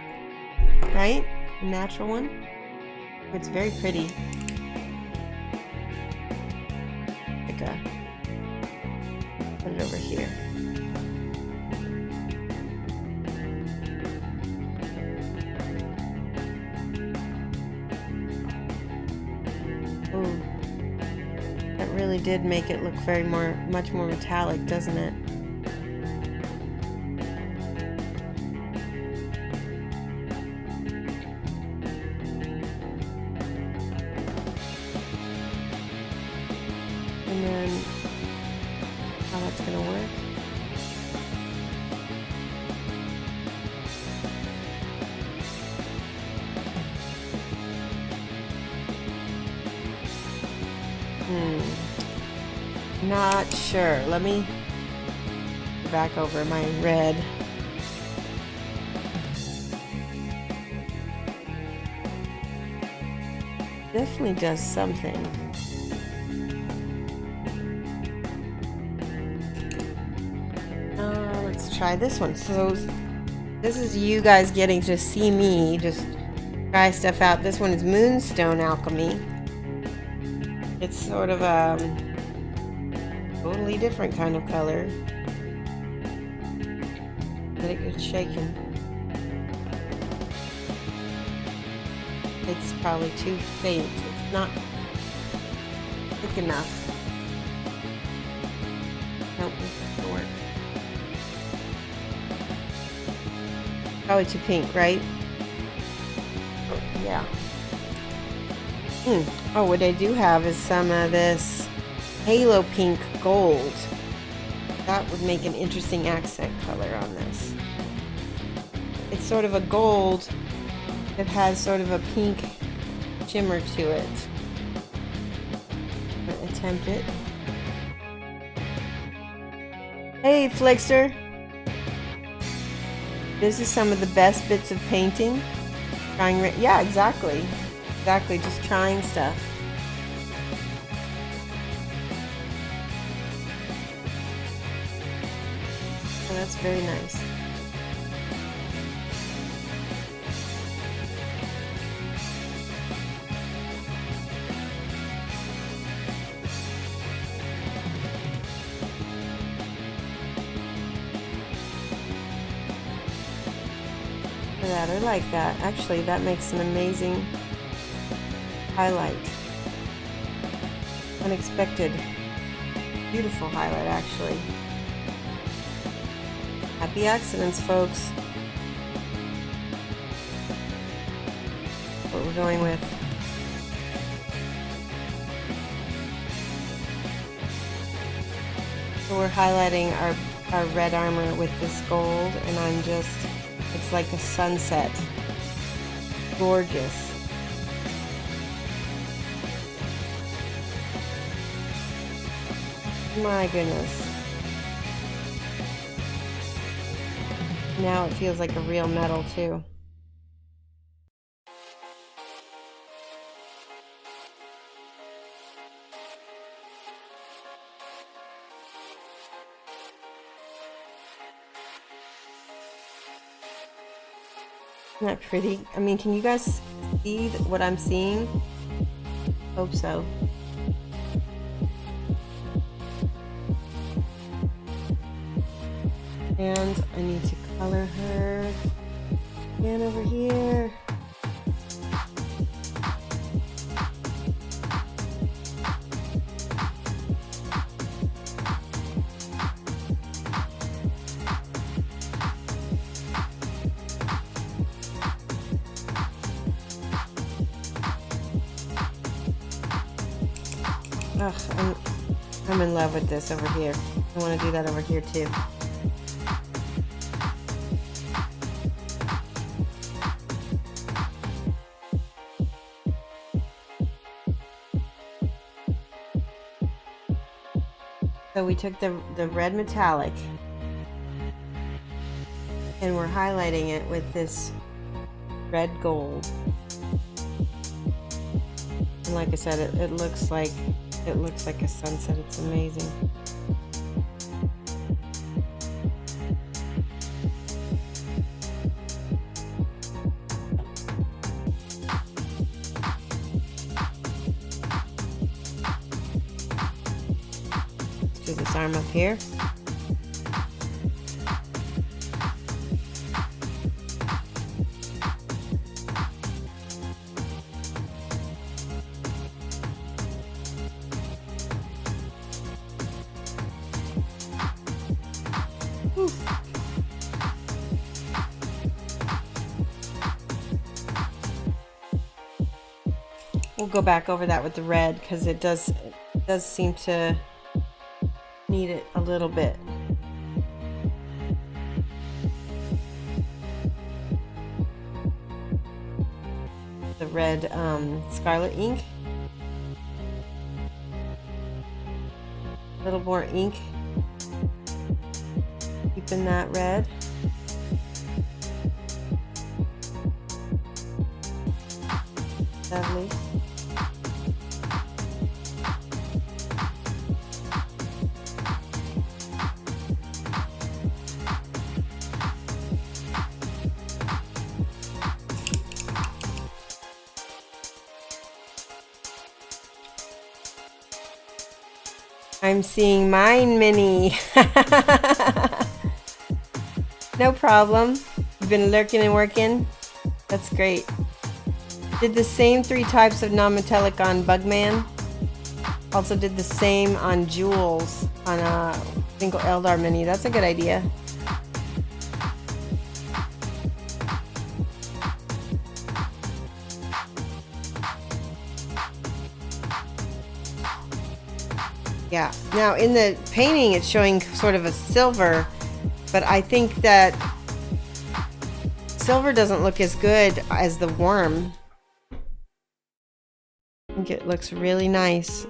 right? A natural one. It's very pretty. Put it over here. Ooh, that really did make it look much more metallic, doesn't it? And then how that's gonna work. Not sure. Let me go back over my red. Definitely does something. Let's try this one. So this is you guys getting to see me just try stuff out. This one is Moonstone Alchemy. It's sort of a totally different kind of color. Let it get shaken. It's probably too faint. It's not thick enough. Nope, this doesn't work. Probably too pink, right? Yeah. Oh, what I do have is some of this halo pink gold. That would make an interesting accent color on this. It's sort of a gold that has sort of a pink shimmer to it. I'm gonna attempt it. Hey, Flickster. This is some of the best bits of painting. Yeah, exactly. Exactly, just trying stuff. Oh, that's very nice. That I like that. Actually, that makes an amazing highlight. Unexpected. Beautiful highlight, actually. Happy accidents, folks. What we're going with. So we're highlighting our red armor with this gold, and I'm just, it's like a sunset. Gorgeous. My goodness. Now it feels like a real metal too. Isn't that pretty? I mean, can you guys see what I'm seeing? Hope so. And I need to color her again over here. Ugh, I'm in love with this over here. I want to do that over here too. So we took the red metallic and we're highlighting it with this red gold. And like I said, it looks like a sunset. It's amazing. Do this arm up here. We'll go back over that with the red because it does seem to need it a little bit. The red Scarlet ink. little more ink. Keeping that red. Lovely. I'm seeing mine mini. No problem. You've been lurking and working. That's great. Did the same 3 types of non-metallic on Bugman. Also did the same on Jules on a single Eldar mini. That's a good idea. Yeah. Now in the painting it's showing sort of a silver, but I think that silver doesn't look as good as the worm. I think it looks really nice.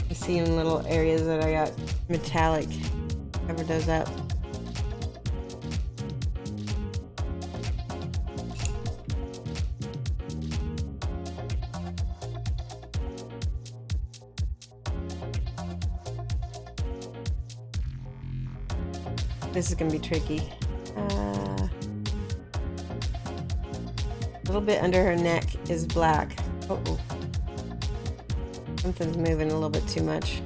I see in little areas that I got metallic. Cover those up. This is gonna be tricky. A little bit under her neck is black. Uh-oh. Something's moving a little bit too much.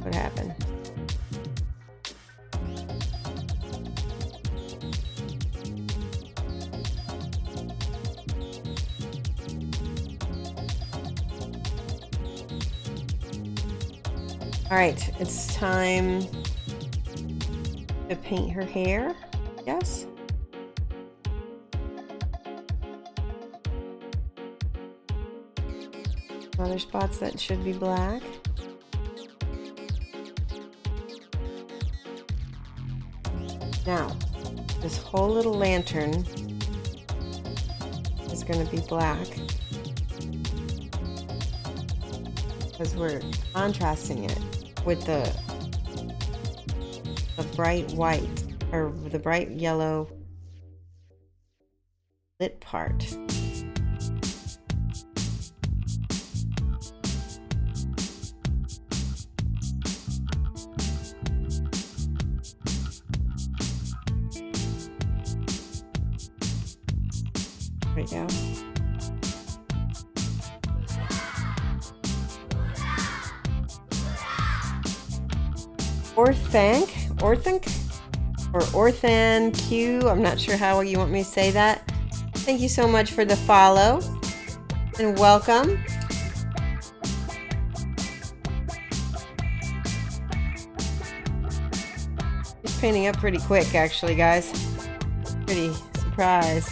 What happened? All right, it's time to paint her hair, yes? Other spots that should be black. Now, this whole little lantern is going to be black because we're contrasting it with the bright white or the bright yellow lit part. There we go. Orthanc or Orthan Q. I'm not sure how you want me to say that. Thank you so much for the follow and welcome. It's painting up pretty quick, actually, guys. Pretty surprised.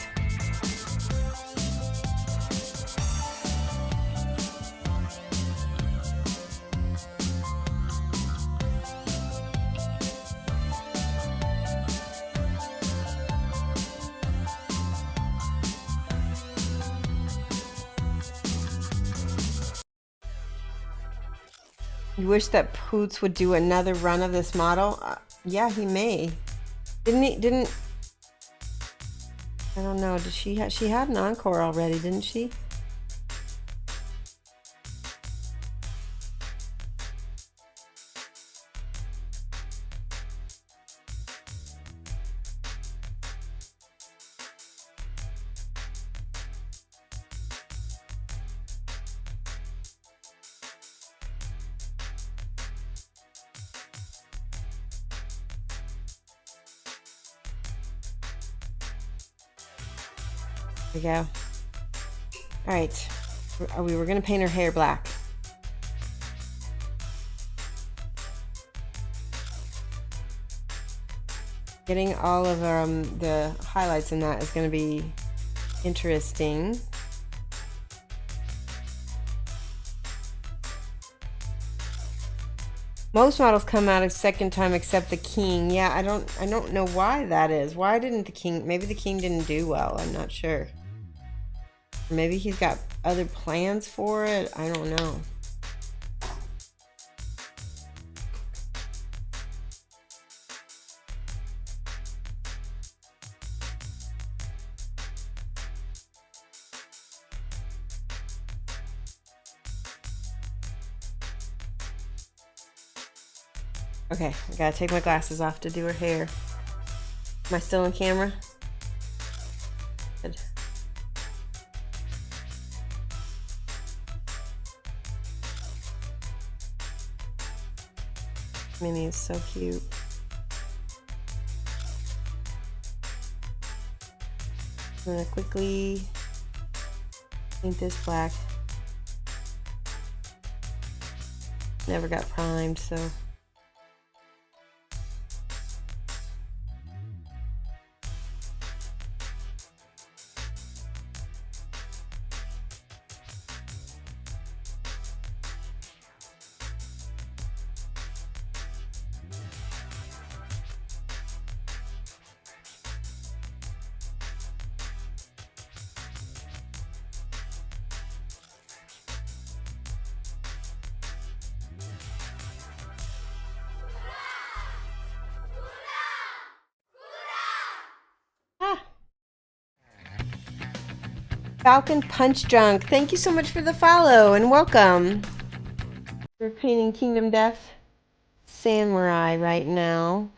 You wish that Poots would do another run of this model? Yeah, he may. Didn't I don't know. Did she had an encore already, didn't she? There we go. All right, we were gonna paint her hair black. Getting all of the highlights in that is gonna be interesting. Most models come out a second time except the king. Yeah, I don't know why that is. Why didn't the king? Maybe the king didn't do well. I'm not sure. Maybe he's got other plans for it. I don't know. Okay, I gotta take my glasses off to do her hair. Am I still on camera? Good. Minnie is so cute. I'm gonna quickly paint this black. Never got primed, so. Falcon Punch Drunk, thank you so much for the follow and welcome. We're painting Kingdom Death Samurai right now.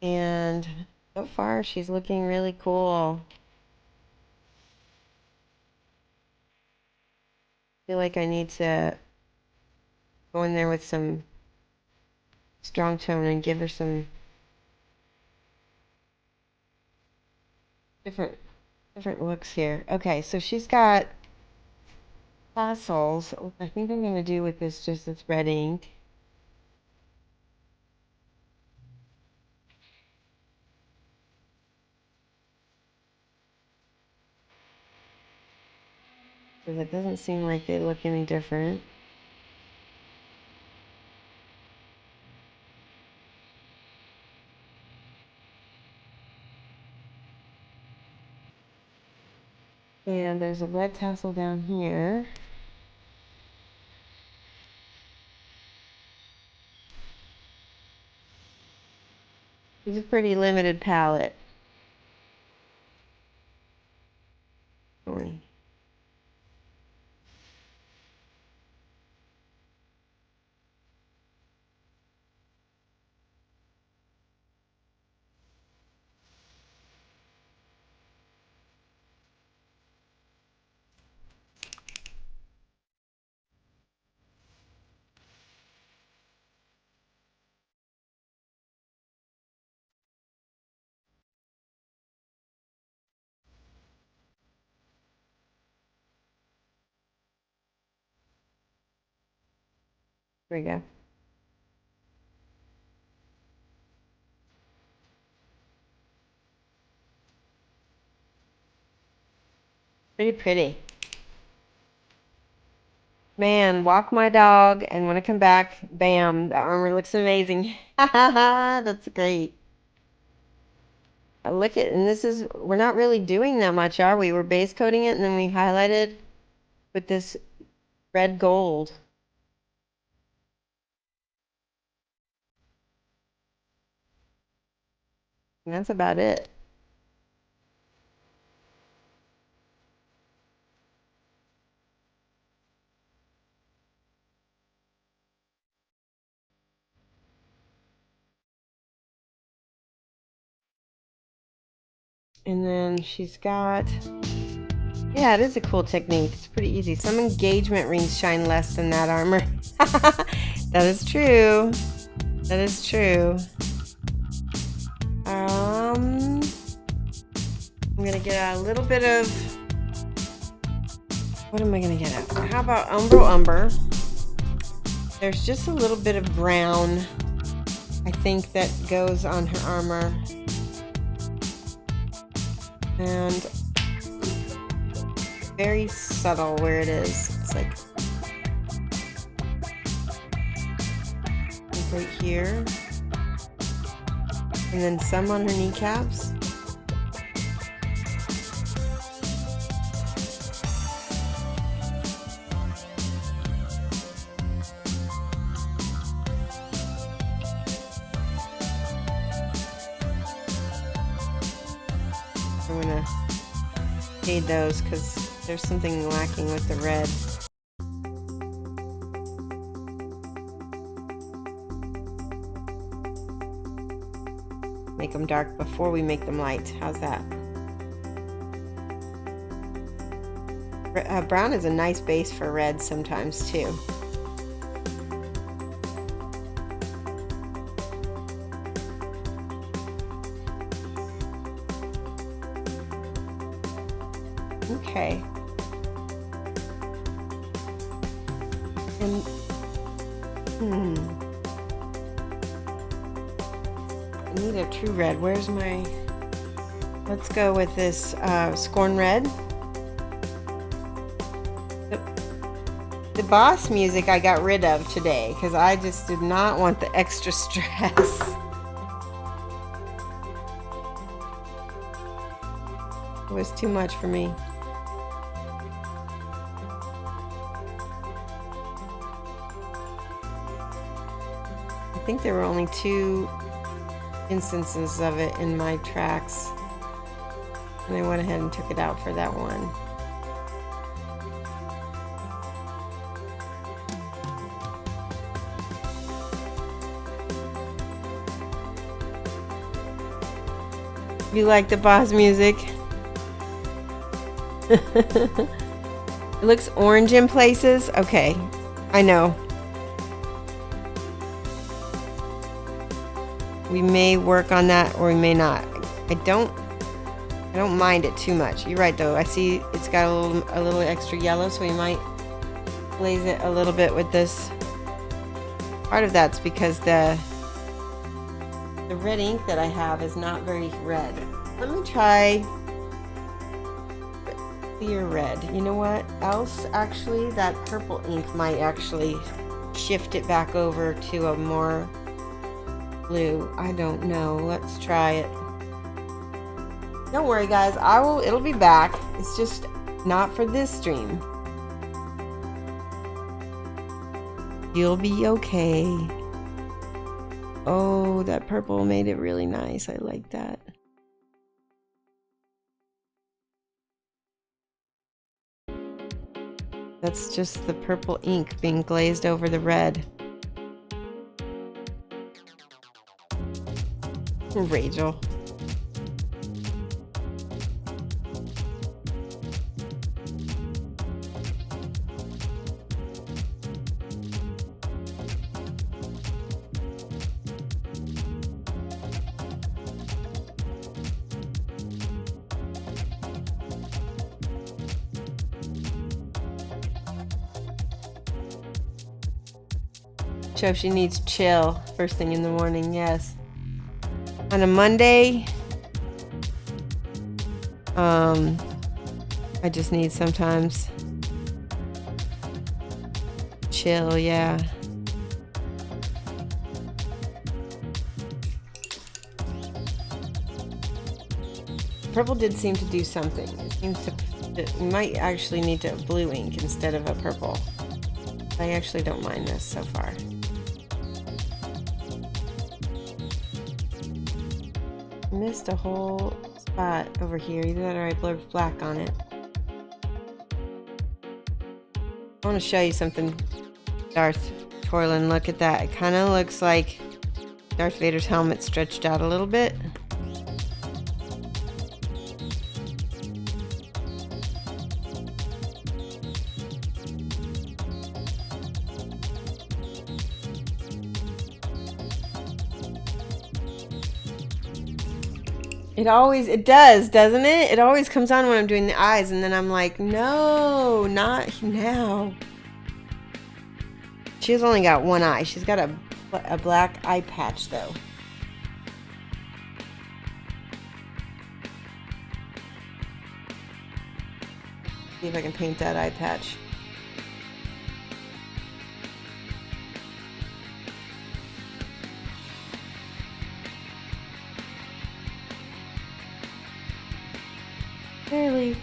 And so far she's looking really cool. I feel like I need to go in there with some strong tone and give her some different looks here. Okay, so she's got tassels. What I think I'm going to do with this just this red ink. Because it doesn't seem like they look any different. And there's a red tassel down here. It's a pretty limited palette. There we go. Pretty. Man, walk my dog, and when I come back, bam, the armor looks amazing. That's great. Look at, and this is, we're not really doing that much, are we? We're base coating it, and then we highlighted with this red gold. And that's about it. And then she's got, yeah, it is a cool technique. It's pretty easy. Some engagement rings shine less than that armor. That is true. That is true. I'm gonna get out a little bit of, what am I gonna get out? How about umber? There's just a little bit of brown, I think, that goes on her armor. And very subtle where it is. It's like right here. And then some on her kneecaps. I'm gonna shade those because there's something lacking with the red. Make them dark before we make them light. How's that? Brown is a nice base for red sometimes too. Okay. And I need a true red. Where's my... Let's go with this Scorn Red. The Boss music I got rid of today because I just did not want the extra stress. It was too much for me. I think there were only 2 instances of it in my tracks, and I went ahead and took it out for that one. You like the Boss music? It looks orange in places. Okay, I know. We may work on that or we may not. I don't mind it too much. You're right though. I see it's got a little extra yellow, so we might glaze it a little bit with this. Part of that's because the red ink that I have is not very red. Let me try clear red. You know what else? Actually, that purple ink might actually shift it back over to a more blue. I don't know. Let's try it. Don't worry, guys. It'll be back. It's just not for this stream. You'll be okay. Oh, that purple made it really nice. I like that. That's just the purple ink being glazed over the red. Rachel. Shoshie needs chill first thing in the morning, yes. On a Monday, I just need sometimes chill, yeah. Purple did seem to do something. It seems to, we might actually need to blue ink instead of a purple. I actually don't mind this so far. Missed a whole spot over here. Either that or I blurred black on it. I want to show you something, Darth Torlin. Look at that. It kind of looks like Darth Vader's helmet stretched out a little bit. It does, doesn't it? It always comes on when I'm doing the eyes, and then I'm like, no, not now. She's only got one eye. She's got a black eye patch, though. See if I can paint that eye patch. Barely.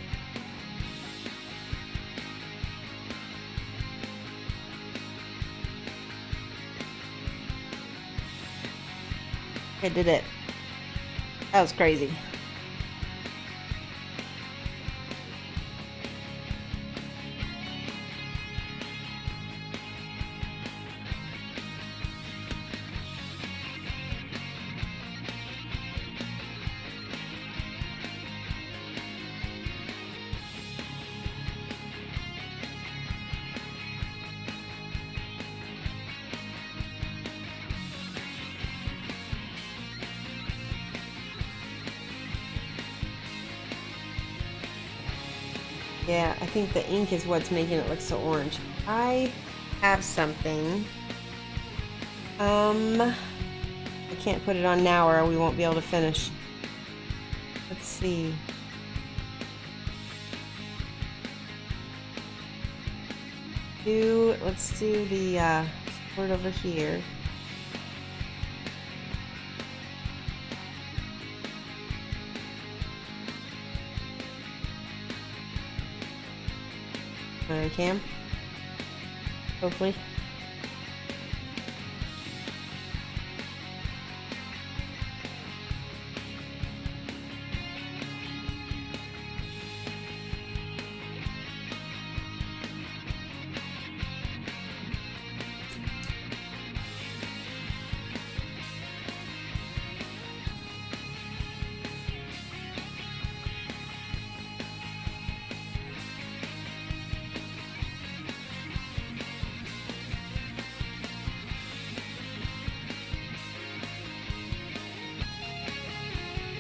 I did it. That was crazy. Yeah, I think the ink is what's making it look so orange. I have something. I can't put it on now or we won't be able to finish. Let's see. Let's do the word over here. I can. Hopefully.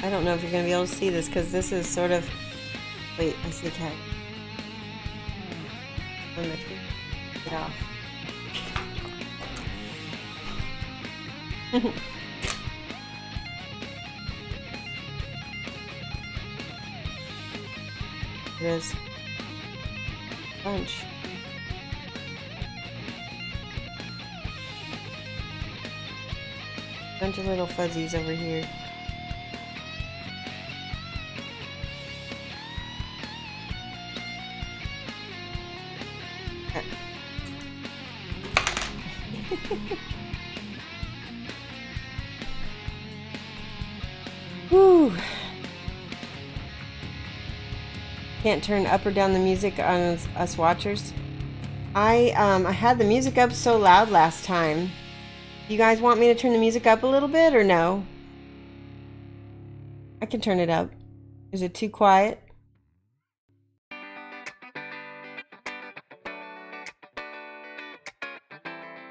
I don't know if you're going to be able to see this because this is sort of... Wait, I see a cat. I'm going to get off. It is. Bunch. Bunch of little fuzzies over here. Whew. Can't turn up or down the music on us watchers. I had the music up so loud last time. You guys want me to turn the music up a little bit or no? I can turn it up. Is it too quiet?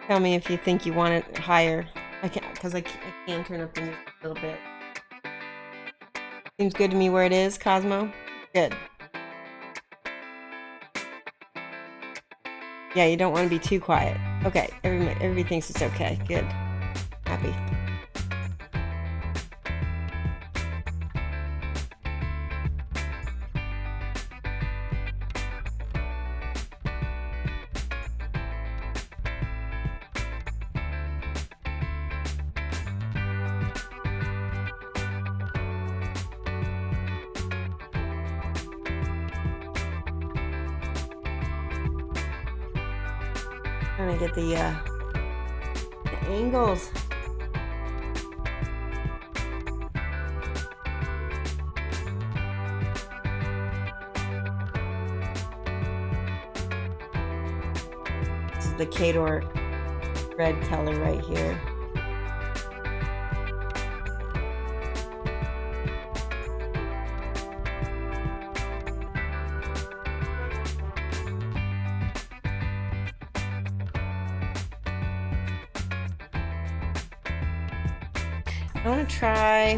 Tell me if you think you want it higher. I can, because I can turn up the music a little bit. Seems good to me where it is, Cosmo. Good. Yeah, you don't want to be too quiet. Okay, everybody thinks it's okay. Good. Happy. Trying to get the angles. This is the cato red color right here. I want to try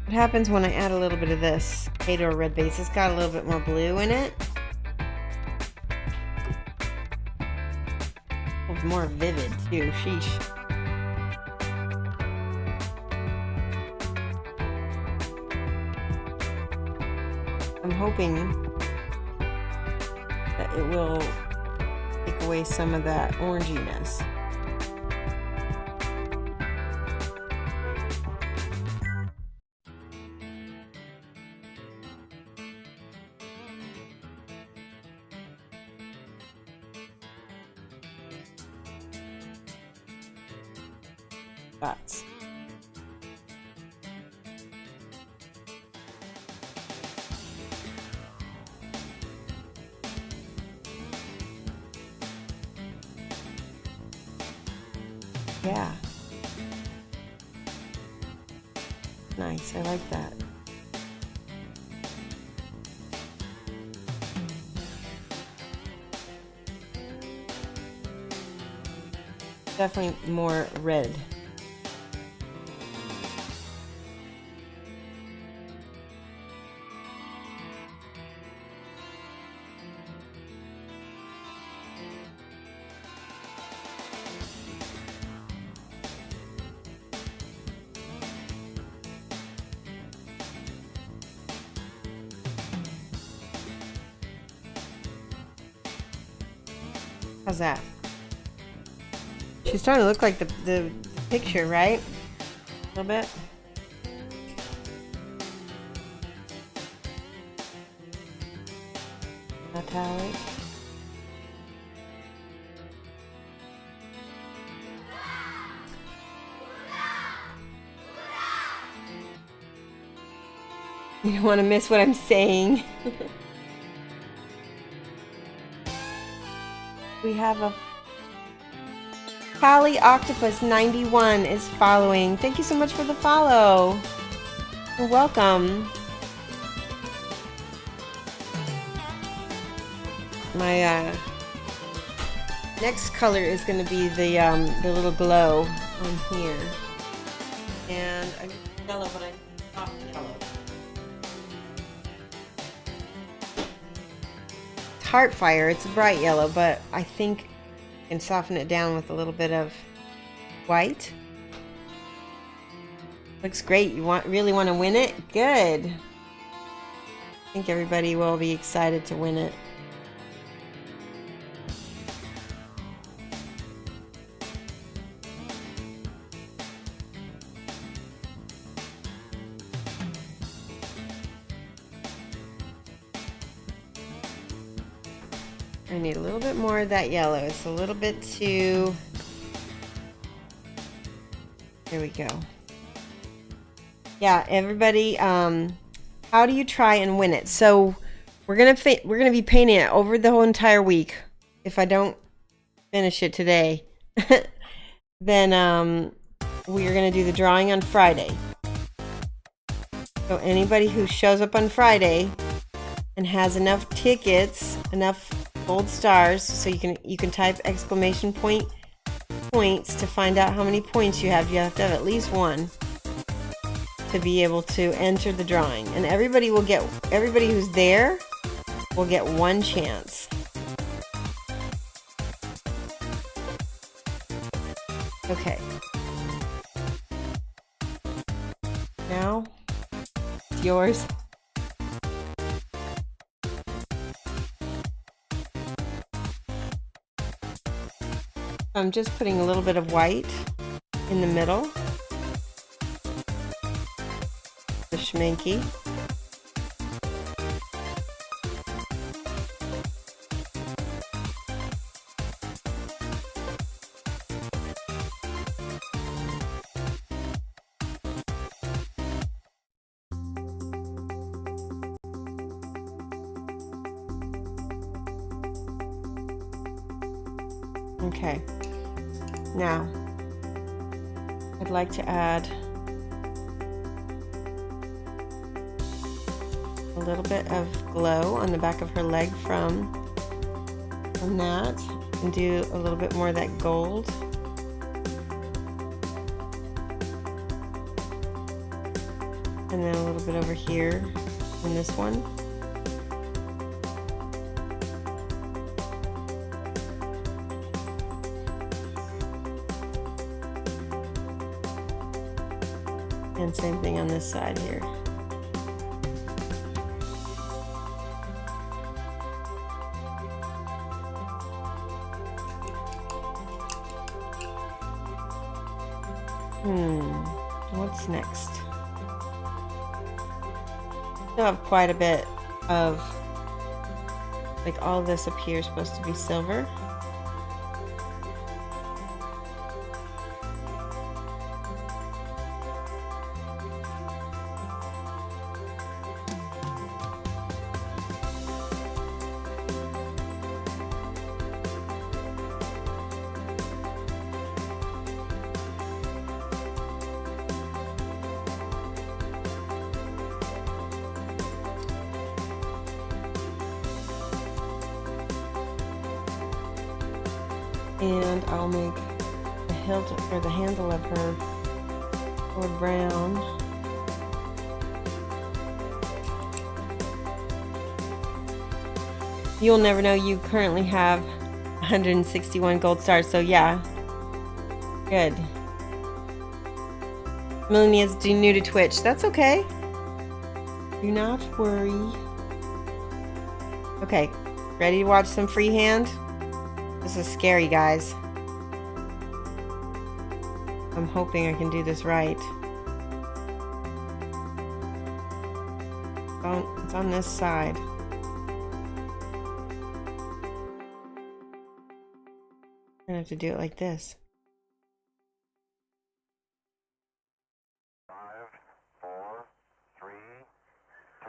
what happens when I add a little bit of this cato red base. It's got a little bit more blue in it. It's more vivid too. Sheesh. I'm hoping that it will take away some of that oranginess. dots. Yeah. Nice, I like that. Definitely more red. How's that? She's starting to look like the picture, right? A little bit. Metallic. You don't want to miss what I'm saying. We have a Kali Octopus 91 is following. Thank you so much for the follow. You're welcome. My next color is going to be the little glow on here, and I got yellow, but I soft yellow. It's Heartfire. It's a bright yellow, but I think and soften it down with a little bit of white. Looks great. You really want to win it? Good. I think everybody will be excited to win it. I need a little bit more of that yellow. It's a little bit too... There we go. Yeah, everybody, how do you try and win it? So we're gonna be painting it over the whole entire week. If I don't finish it today, then we're gonna do the drawing on Friday. So anybody who shows up on Friday and has enough tickets, enough gold stars, so you can type exclamation point points to find out how many points you have. You have to have at least one to be able to enter the drawing, and everybody who's there will get one chance. Okay, now it's yours. I'm just putting a little bit of white in the middle, the schminky. Okay. Now, I'd like to add a little bit of glow on the back of her leg from that, and do a little bit more of that gold. And then a little bit over here on this one. And same thing on this side here. What's next? Still have quite a bit of, like, all this up here is supposed to be silver. And I'll make the hilt or the handle of her sword brown. You'll never know you currently have 161 gold stars, so yeah. Good. Melania's new to Twitch. That's okay. Do not worry. Okay, ready to watch some freehand? This is scary, guys. I'm hoping I can do this right. Oh, it's on this side. I'm gonna have to do it like this. 5, 4, 3, 2,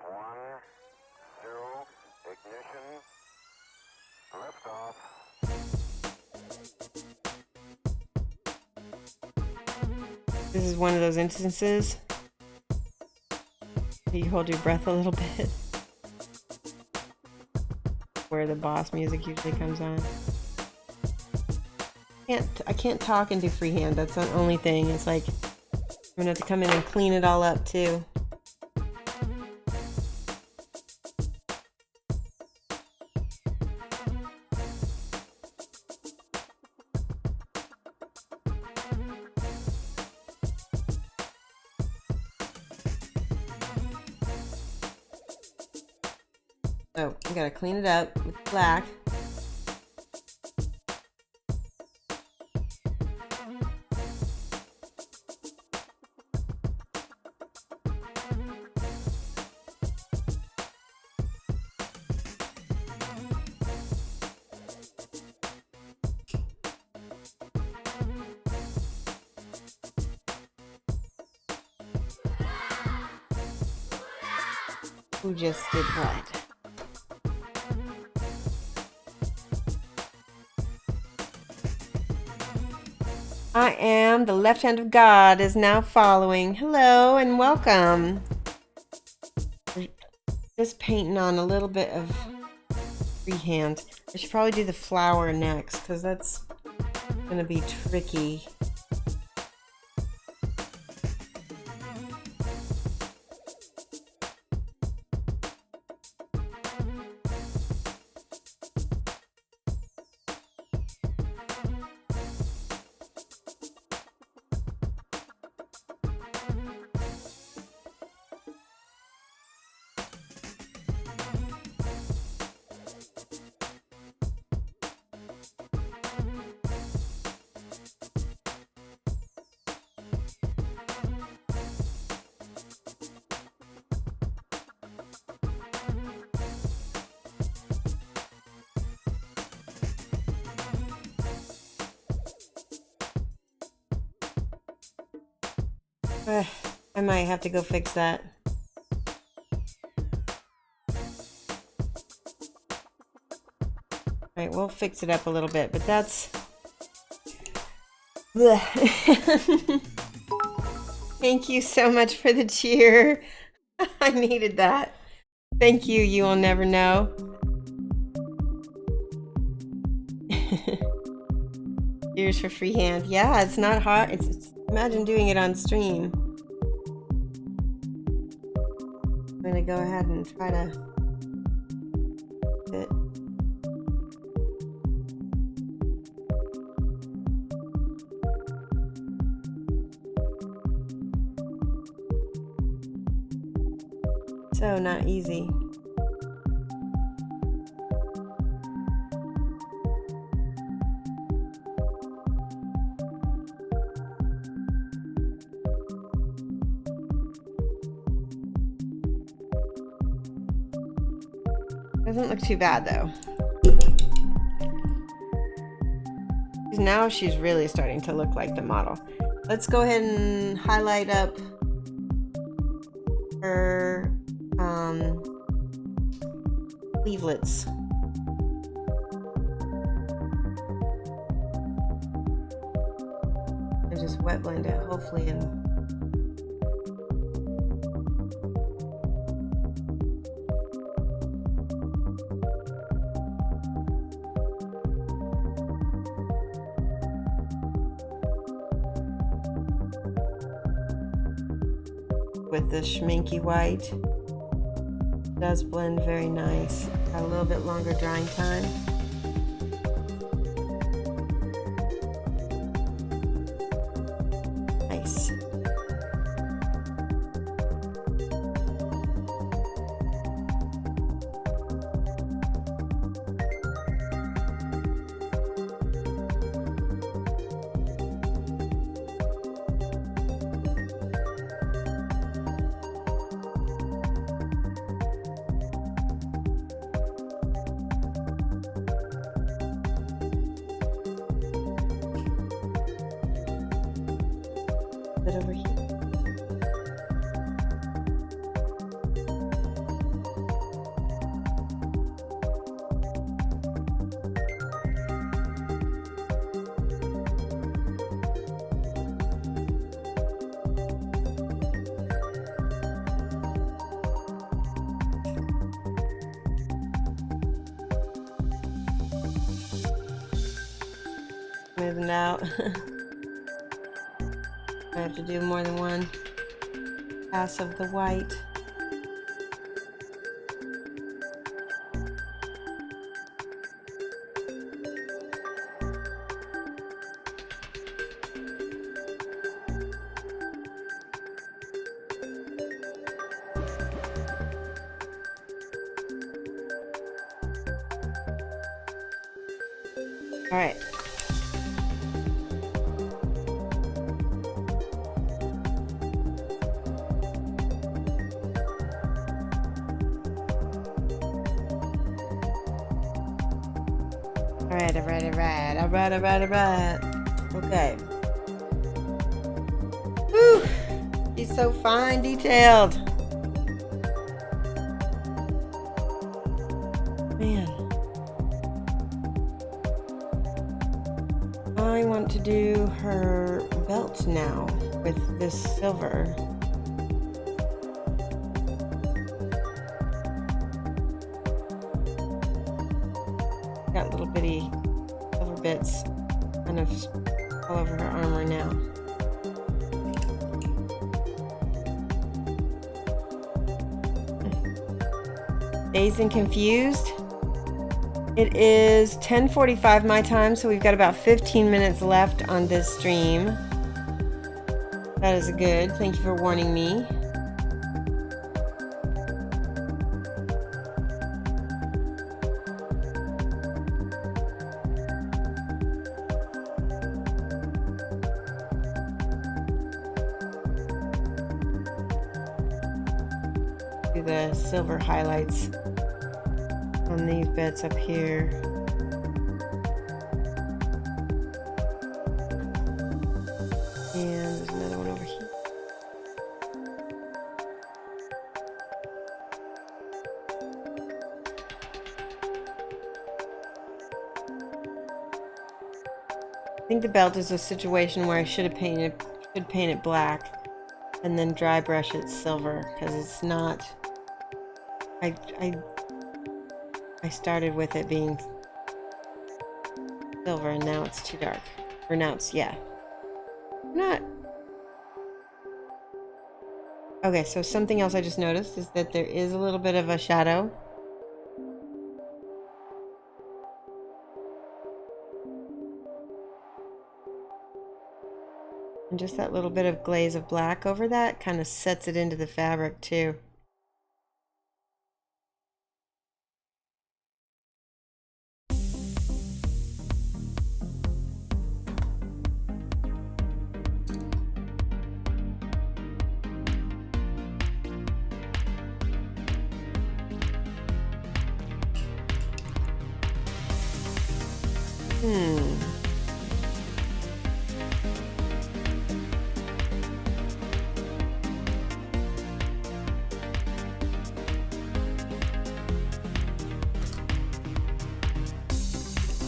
1, 0. Ignition. Liftoff. This is one of those instances where you hold your breath a little bit. Where the boss music usually comes on. I can't talk and do freehand. That's the only thing. It's like I'm gonna have to come in and clean it all up too. So we gotta clean it up with black. Who just did what? I am the left hand of God is now following. Hello and welcome. We're just painting on a little bit of freehand. I should probably do the flower next because that's gonna be tricky. I might have to go fix that. Alright, we'll fix it up a little bit, but that's... Thank you so much for the cheer. I needed that. Thank you, you will never know. Cheers for freehand. Yeah, it's not hard. Imagine doing it on stream. I'm gonna go ahead and try to fit. So not easy. Doesn't look too bad though. Now she's really starting to look like the model. Let's go ahead and highlight up her leaflets. And just wet blend it, hopefully, and with the schminky white. It does blend very nice. Got a little bit longer drying time. Nice. Bit over here. Moving out. I have to do more than one pass of the white. All right. All right. Okay. Whew. She's so fine detailed. Man. I want to do her belt now with this silver. Got little bitty silver bits kind of all over her armor now. Dazed and confused. It is 10:45 my time, so we've got about 15 minutes left on this stream. That is good. Thank you for warning me. Do the silver highlights on these bits up here. And there's another one over here. I think the belt is a situation where I should paint it black and then dry brush it silver, because it's not. I started with it being silver and now it's too dark. Or now it's, yeah. Not. Okay, so something else I just noticed is that there is a little bit of a shadow. And just that little bit of glaze of black over that kind of sets it into the fabric too.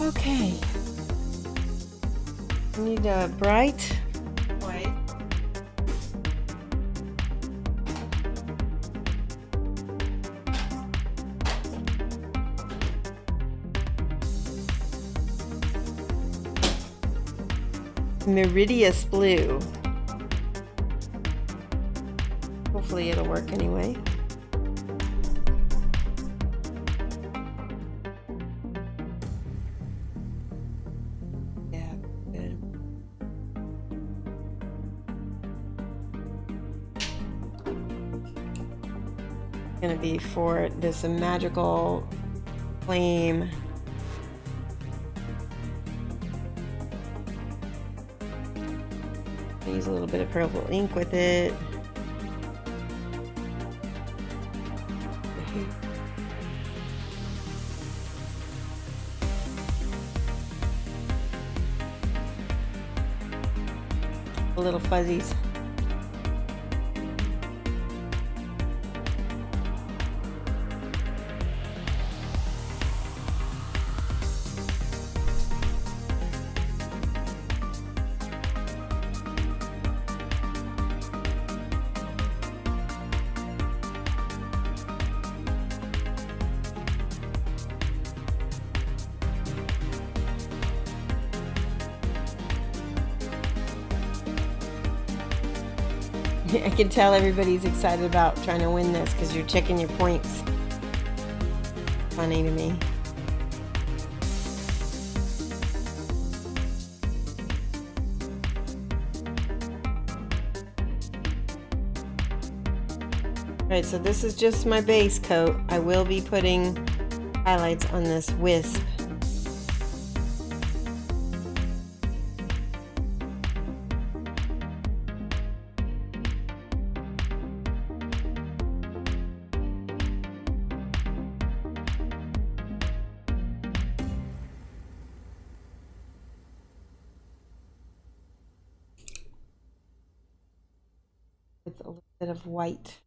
Okay. I need a bright white. Meridius blue. We'll Hopefully it'll work anyway. Yeah, good. Gonna be for this magical flame. Use a little bit of purple ink with it. Little fuzzies. I can tell everybody's excited about trying to win this because you're checking your points. Funny to me. Alright, so this is just my base coat. I will be putting highlights on this wisp. With a little bit of white.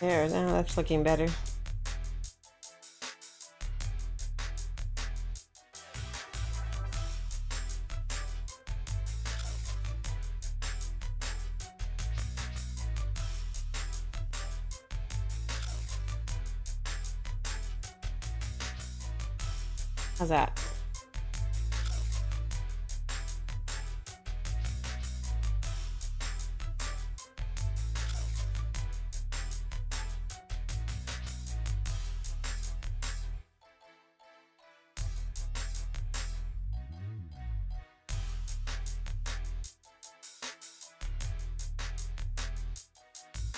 There, now that's looking better. How's that?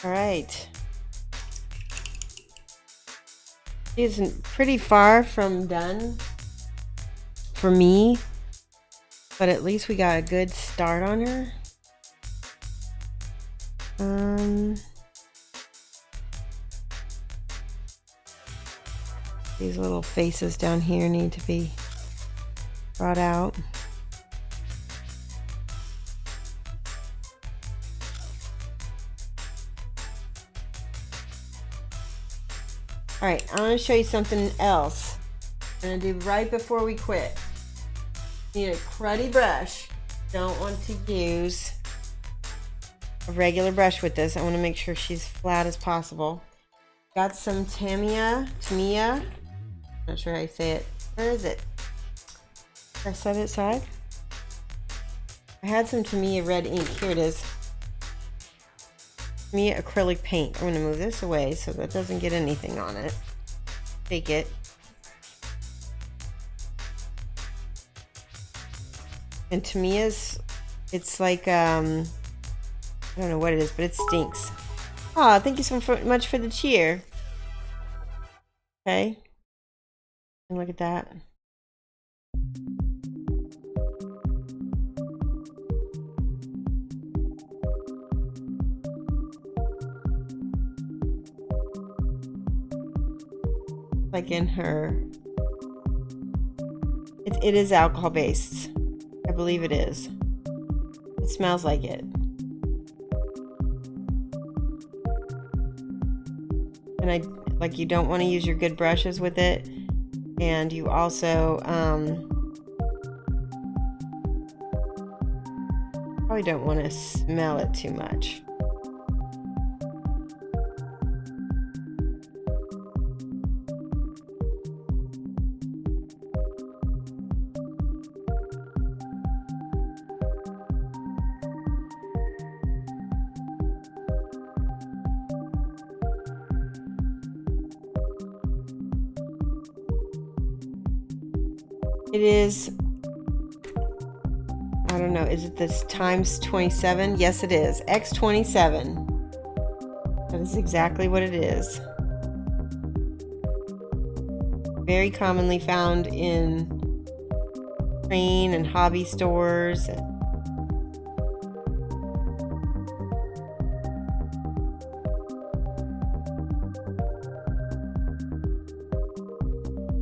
All right. She's pretty far from done for me, but at least we got a good start on her. These little faces down here need to be brought out. All right, I'm gonna show you something else. I'm gonna do right before we quit. You need a cruddy brush. Don't want to use a regular brush with this. I want to make sure she's flat as possible. Got some Tamiya. Not sure how you say it. Where is it? Did I set it aside? I had some Tamiya red ink. Here it is. Tamiya acrylic paint. I'm going to move this away so that doesn't get anything on it. Take it. And Tamiya's, it's like, I don't know what it is, but it stinks. Oh, thank you so much for the cheer. Okay. And look at that. Like in her It is alcohol based. I believe it is. It smells like it. And like, you don't want to use your good brushes with it. And you also probably don't want to smell it too much. It is, I don't know, is it this times 27? Yes, it is. X27. That is exactly what it is. Very commonly found in train and hobby stores.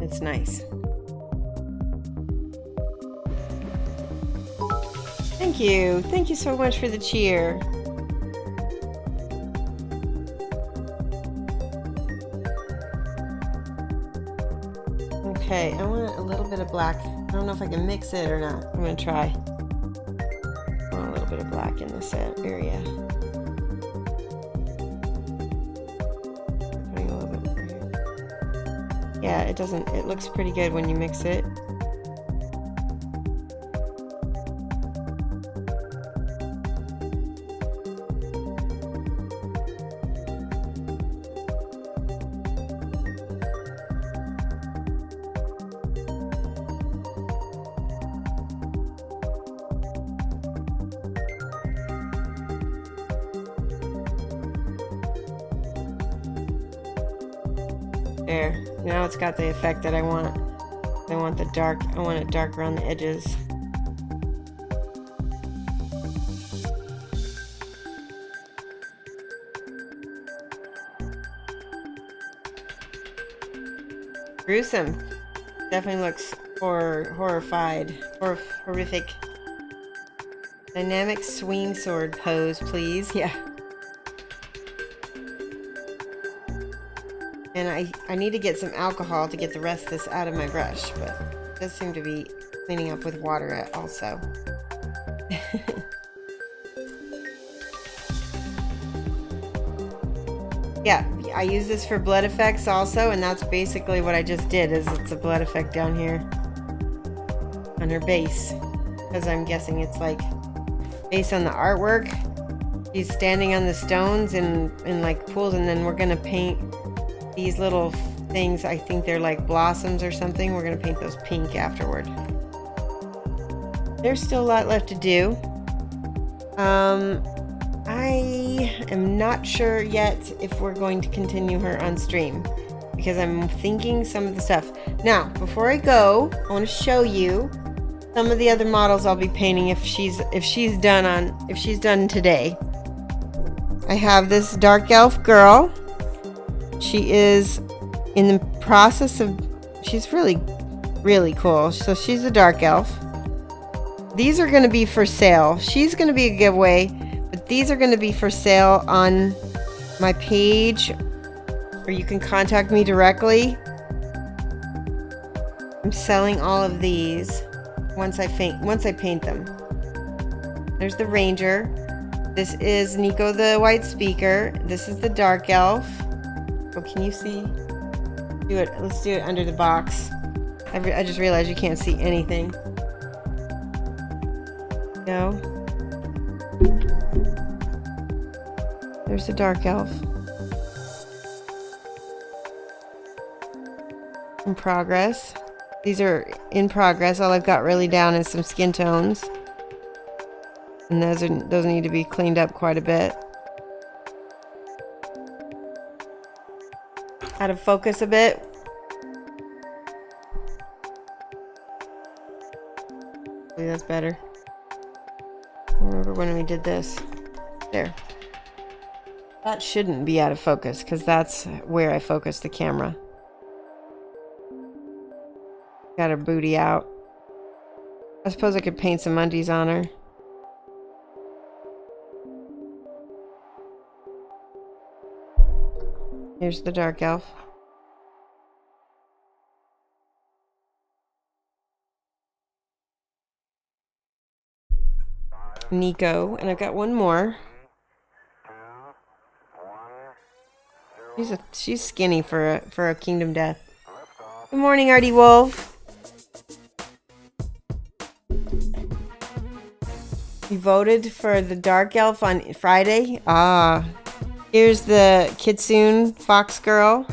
It's nice. Thank you. Thank you so much for the cheer. Okay, I want a little bit of black. I don't know if I can mix it or not. I'm going to try. I want a little bit of black in this area. Putting a little bit more here. Yeah, it looks pretty good when you mix it. There. Now it's got the effect that I want. I want it dark around the edges. Gruesome. Definitely looks horrified. Horrific. Dynamic swing sword pose, please. Yeah. And I need to get some alcohol to get the rest of this out of my brush, but it does seem to be cleaning up with water also. Yeah, I use this for blood effects also, and that's basically what I just did, is it's a blood effect down here on her base, because I'm guessing it's like based on the artwork. She's standing on the stones in like pools, and then we're gonna paint these little things. I think they're like blossoms or something. We're gonna paint those pink afterward. There's still a lot left to do. I am not sure yet if we're going to continue her on stream, because I'm thinking some of the stuff. Now, before I go, I want to show you some of the other models I'll be painting if she's done today. I have this dark elf girl. She is in the process of, she's really, really cool. So she's a dark elf. These are going to be for sale. She's going to be a giveaway, but these are going to be for sale on my page, or you can contact me directly. I'm selling all of these once I paint them. There's the Ranger. This is Nico the White Speaker. This is the dark elf. Oh, can you see? Do it. Let's do it under the box. I just realized you can't see anything. No. There's the dark elf. In progress. These are in progress. All I've got really down is some skin tones. And those need to be cleaned up quite a bit. Out of focus a bit. Hopefully that's better. I remember when we did this. There. That shouldn't be out of focus, because that's where I focus the camera. Got her booty out. I suppose I could paint some undies on her. Here's the dark elf. Nico, and I've got one more. She's skinny for a Kingdom Death. Good morning, Artie Wolf. You voted for the dark elf on Friday? Ah. Here's the Kitsune Fox Girl.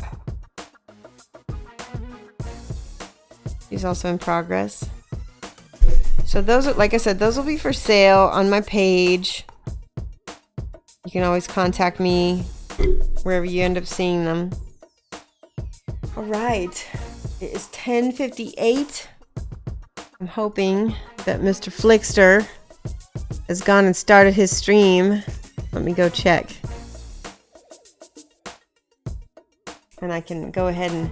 She's also in progress. So those are, like I said, those will be for sale on my page. You can always contact me wherever you end up seeing them. All right. It is 10:58. I'm hoping that Mr. Flickster has gone and started his stream. Let me go check. And I can go ahead and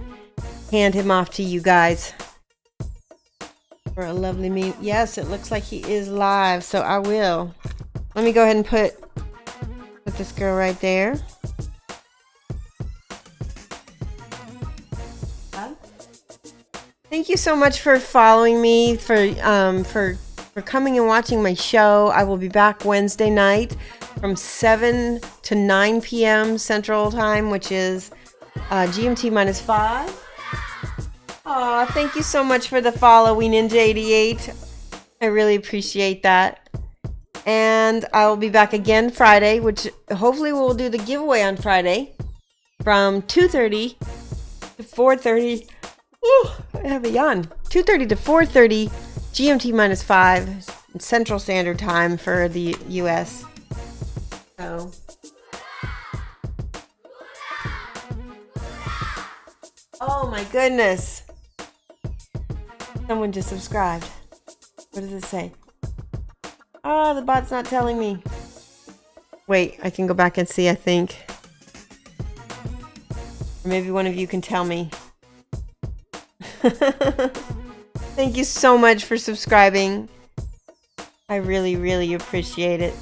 hand him off to you guys for a lovely meal. Yes, it looks like he is live, so I will. Let me go ahead and put this girl right there. Thank you so much for following me, for coming and watching my show. I will be back Wednesday night from 7 to 9 p.m. Central Time, which is GMT minus 5. Aw, thank you so much for the follow, We Ninja 88. I really appreciate that. And I will be back again Friday, which hopefully we'll do the giveaway on Friday from 2:30 to 4:30. Ooh, I have a yawn. 2:30 to 4:30 GMT minus 5 Central Standard Time for the US. So oh my goodness. Someone just subscribed. What does it say? Oh, the bot's not telling me. Wait, I can go back and see, I think. Or maybe one of you can tell me. Thank you so much for subscribing. I really, really appreciate it.